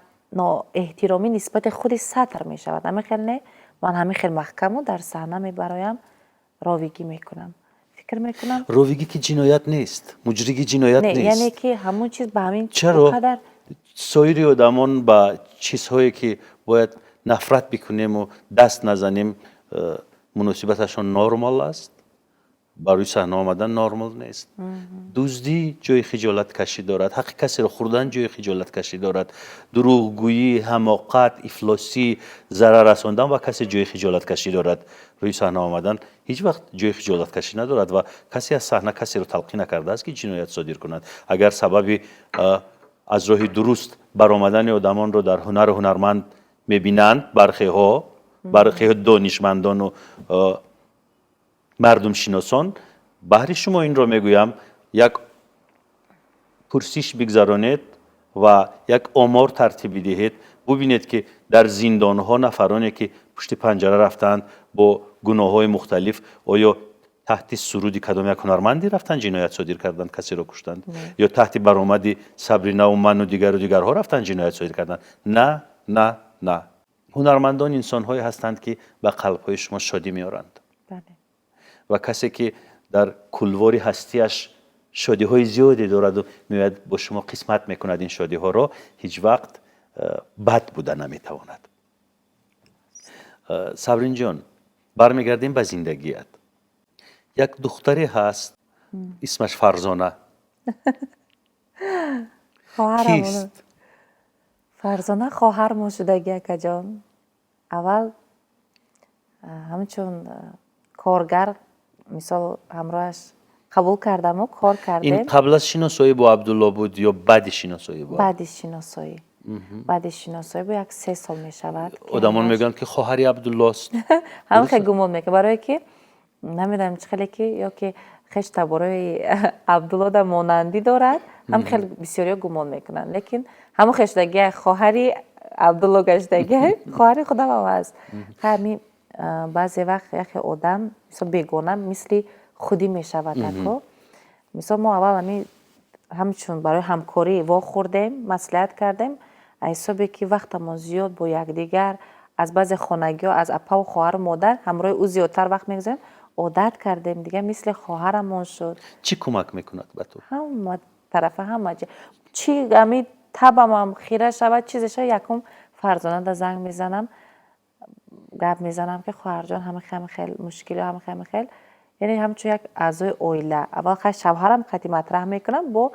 احترامی نسبت خود سطر می شود. همین خیلی نه، من همین خیلی محکم و در صحنه می برایم راویگی میکنم. فکر میکنم راویگی که جنایت نیست، مجریگی جنایت نه، نیست. یعنی که همون چیز به همین چرا؟ قدر سایر آدمان با چیزهایی که باید نفرت بکنیم و دست نزنیم مناسبتشان نرمال است، برای صحنه آمدن نرمال نیست. دزدی جای خجالت کشی دارد، حق کسی را خوردن جای خجالت کشی دارد، دروغگویی، حماقت، افلاسی، ضرر رساندن و کسی جای خجالت کشی دارد. روی صحنه آمدن هیچ وقت جای خجالت کشی ندارد و کسی از صحنه کسی را تلقی نکرده است که جنایت صادر کند. اگر سبب از راه درست برآمدن آدمان رو در هنر و هنرمند میبینند، برخی دانشمندان و مردم شناسان، بهر شما این رو میگویم یک پرسش بگذارانید و یک آمار ترتیب دهید. ببینید که در زندان ها نفرانی که پشت پنجره رفتند با گناه های مختلف، آیا تحت سرود کدام یک هنرمندی رفتن جنایت صادر کردند کسی را کشتند؟ یا تحت برآمد صبرینا و من و دیگرها رفتن جنایت صادر کردند؟ نه نه نه. هنرمندان انسان هایی هستند که به قلب های شما شادی میارند. بله. و کسی که در کلوار هستیش شادی های زیادی دارد و میاد با شما قسمت میکند این شادی ها را، هیچ وقت بد بوده نمیتواند. صبرین جان، برمیگردیم به زندگیت. یک دختری هست اسمش فرزانه. کیست؟ فرزانه خواهر ما شده یک جان. اول همچون کارگر مثال همراهش قبول کردم و کار کردیم. این قبل از شناسایی با عبدالله بود یا بعد شناسایی بود؟ بعد شناسایی. بعد شناسایی با یک 3 سال می شود. آدمان میگن که خواهری عبدالله است. هم خیلی گمان میکنه، برای که نمیدونم چه که یا که خشت برای عبدالله در مانندی دارد، هم خیلی بسیاری گمان میکنن، لیکن همون خشتگی خواهری عبدالله گشتگی خواهری خودم هم هست. همین بعضی وقت یک آدم مثلا بیگانه مثل خودی میشود اکو. مثلا ما اول همچون برای همکاری وا خوردیم، مصلحت کردیم، حسابی که وقت ما زیاد با یکدیگر از بعضی خانگی ها از اپا و خواهر و مادر همراه او زیادتر وقت میگذاریم، عادت کردیم دیگه، مثل خواهرمون شد. چی کمک میکند به تو؟ هم طرف هم چی امی تبم هم خیره شود چیزش یکم فرزانه در زنگ میزنم، گپ میزنم که خواهر جان همه خیلی مشکلی همه خیلی، یعنی همچون یک اعضای اویله. اول خیلی شوهرم خیلی مطرح میکنم، با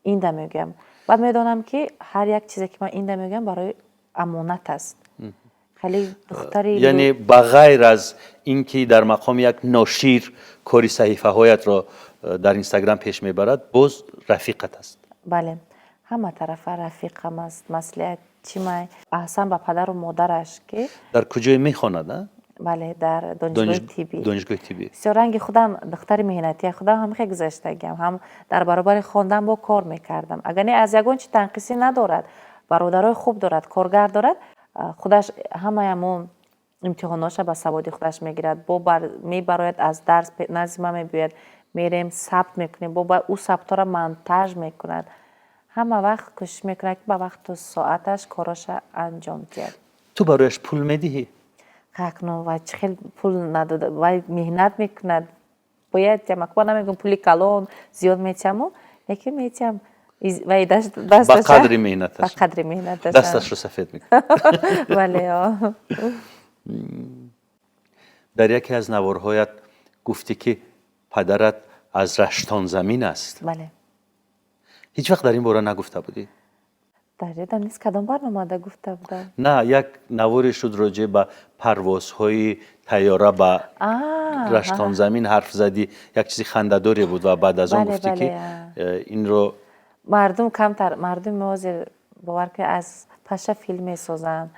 این ده میگم، بعد میدونم که هر یک چیزی که من این ده میگم برای امانت است. خیلی دختری یعنی بغیر از اینکه در مقام یک ناشیر کاری صحیفه هایت را در اینستاگرام پیش میبرد، باز رفیقت است. بله، همه طرف رفیقم است. مصلحت چی من احسن به پدر و مادرش که در کجای میخواند؟ بله، در دانشگاه تیبی. دانشگاه تیبی. بسیار رنگ خودم دختر مهنتی خودم هم خیلی گذشتگیم، هم در برابر خواندن با کار میکردم. اگر نه از یگان چی تنقیصی ندارد، برادرای خوب دارد، کارگر دارد، خودش همون امتحاناش به سوادی خودش میگیرد، میبراید از درس نزد ما میباید میریم ثبت میکنیم، با او ثبت را منتج میکند، همه وقت کش میکنه که به وقت و ساعتش کاراش انجام دهد. تو برایش پول میدهی؟ حقنو و خیلی پول نداده و مهنت میکند، باید جمع کنم، نمیگم پولی کلان زیاد میتیم، لیکن میتیم و دستش با قدر مهنتش، با قدر مهنتش دستش رو سفید میکنه. بله. در یکی از نوارهایت گفتی که پدرت از رشتان زمین است. بله. هیچ وقت در این باره نگفته بودی؟ در نیست کدام برنامه ده گفته بودم؟ نه، یک نواری شد راجع به پروازهای طیاره به رشتان زمین حرف زدی، یک چیزی خنده‌داری بود و بعد از اون گفتی که این رو مردم کمتر، مردم موازی باور که از پشه فیلم میسازن،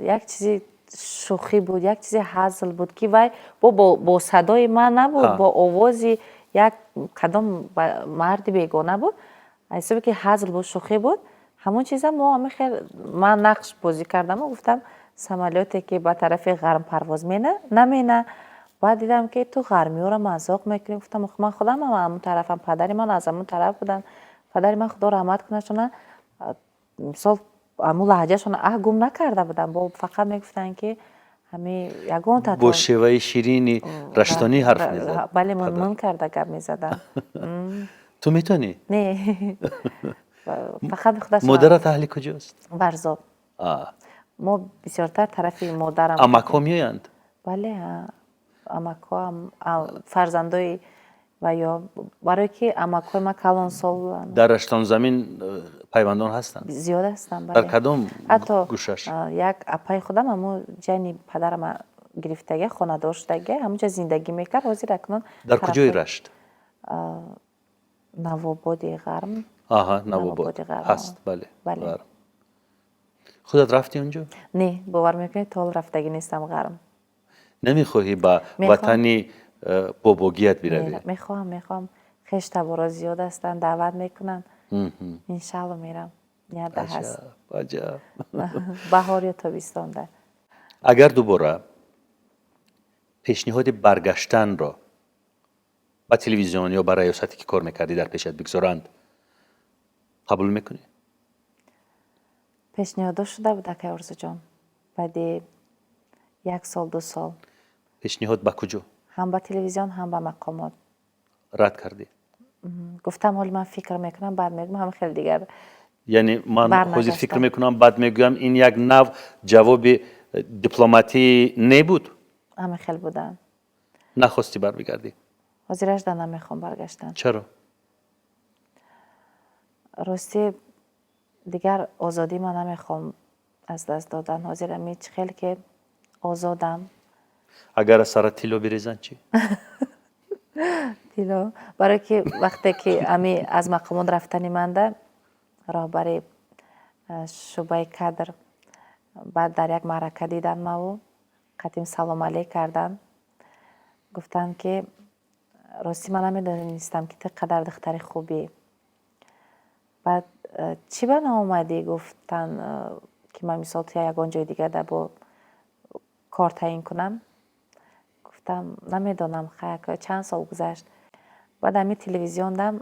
یک چیزی شوخی بود، یک چیزی هزل بود که وای با صدای من نبود، با آوازی یک کدام مرد بیگانه بود، حسابی که هزل بود شوخی بود همون چیزا ما همه خیلی من نقش بازی کردم و گفتم سمالیاتی که به طرف غرب پرواز نمینه بعد دیدم که تو غربی ها رو مذاق میکنیم گفتم من خودم هم همون طرفم پدری من از همون طرف بودن پدری من خدا رحمت کنه چون مثلا همون لهجه شون گم نکرده بودن با فقط میگفتن که همین یگان تا با شیوه شیرینی رشتانی حرف میزد بله من کرده گپ میزدن تو میتونی؟ نه فقط به خدا مادرت اهل کجاست؟ ورزاب ما بسیارتر طرف مادرم امک‌ها میایند؟ بله امک‌ها فرزندای و یا برای که امک‌های ما کلان سال بودن در رشتان زمین پیوندان هستند؟ زیاد هستن بله در کدام گوشش؟ یک اپای خودم همون جنی پدرم گرفتگی خانه داشتگی همونجا زندگی میکرد حاضر اکنون در کجای رشت؟ نوابادی غرم نواباد هست بله خودت رفتی اونجا؟ نه باور میکنی تا رفتگی نیستم غرم نمیخواهی با وطنی باباگیت بروی؟ میخوام خیش تبارا زیاد هستن دعوت میکنن انشالله میرم نیاده هست عجب بهار یا تابستان ده اگر دوباره پیشنهاد برگشتن را با تلویزیون یا برای ریاستی که کار میکردی در پیشت بگذارند قبول میکنی؟ پیشنهاد شده بود که ارزو جان بعد 1 سال 2 سال پیشنهاد با کجا؟ هم با تلویزیون هم با مقامات رد کردی؟ گفتم حالا من فکر میکنم بعد میگم هم خیلی دیگر یعنی من حاضر فکر میکنم بعد میگم این یک نوع جواب دیپلماتی نبود؟ همه خیلی بودن نخواستی بر بگردی؟ حاضرش ده نمیخوام برگشتن چرا؟ راستی دیگر آزادی من نمیخوام از دست دادن حاضرم هیچ خیلی که آزادم اگر از سر تیلو بریزن چی؟ تیلو برای که وقتی که امی از مقامات رفتنی منده راهبر شعبه کادر بعد در یک معرکه دیدن ما و قدیم سلام علیک کردن گفتن که راستی من نمیدونستم که قدر دختر خوبی بعد چی بنا اومدی گفتن که من مثال توی یگان جای دیگه در با کار تعیین کنم گفتم نمیدونم خیلی چند سال گذشت بعد همی تلویزیون دم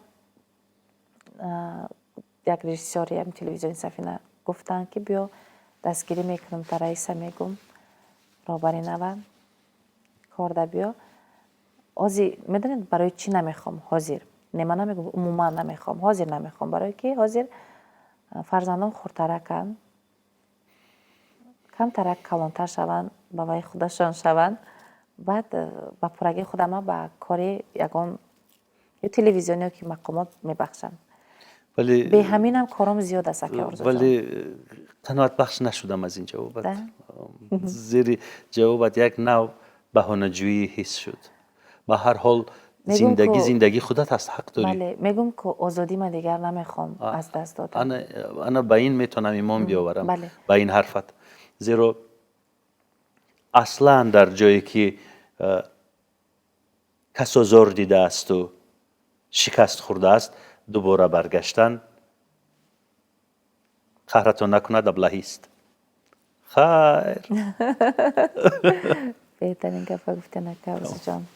یک رژیسوری هم تلویزیون سفینه گفتن که بیا دستگیری میکنم تا رئیس میگم رابری نوان کار ده بیا حاضر میدونید برای چی نمیخوام حاضر نه من نمیگم عموما نمیخوام حاضر نمیخوام برای که حاضر فرزندان خورترکن کم ترک کلانتر شوند با وای خودشان شوند بعد با پرگی خودم با کاری یگان تلویزیونی که مقامات میبخشن ولی به همین هم کارم زیاد است ولی قناعت بخش نشدم از این جوابت زیر جوابت یک نوع بهانه‌جویی حس شد با هر حال زندگی خودت هست حق داری بله میگم که آزادی من دیگر نمیخوام از دست دادم انا به این میتونم ایمان بیاورم به این حرفت زیرا اصلا در جایی که کس آزار دیده است و شکست خورده است دوباره برگشتن قهرتان نکند ابلهی است خیر بهترین گفته گفتن که جان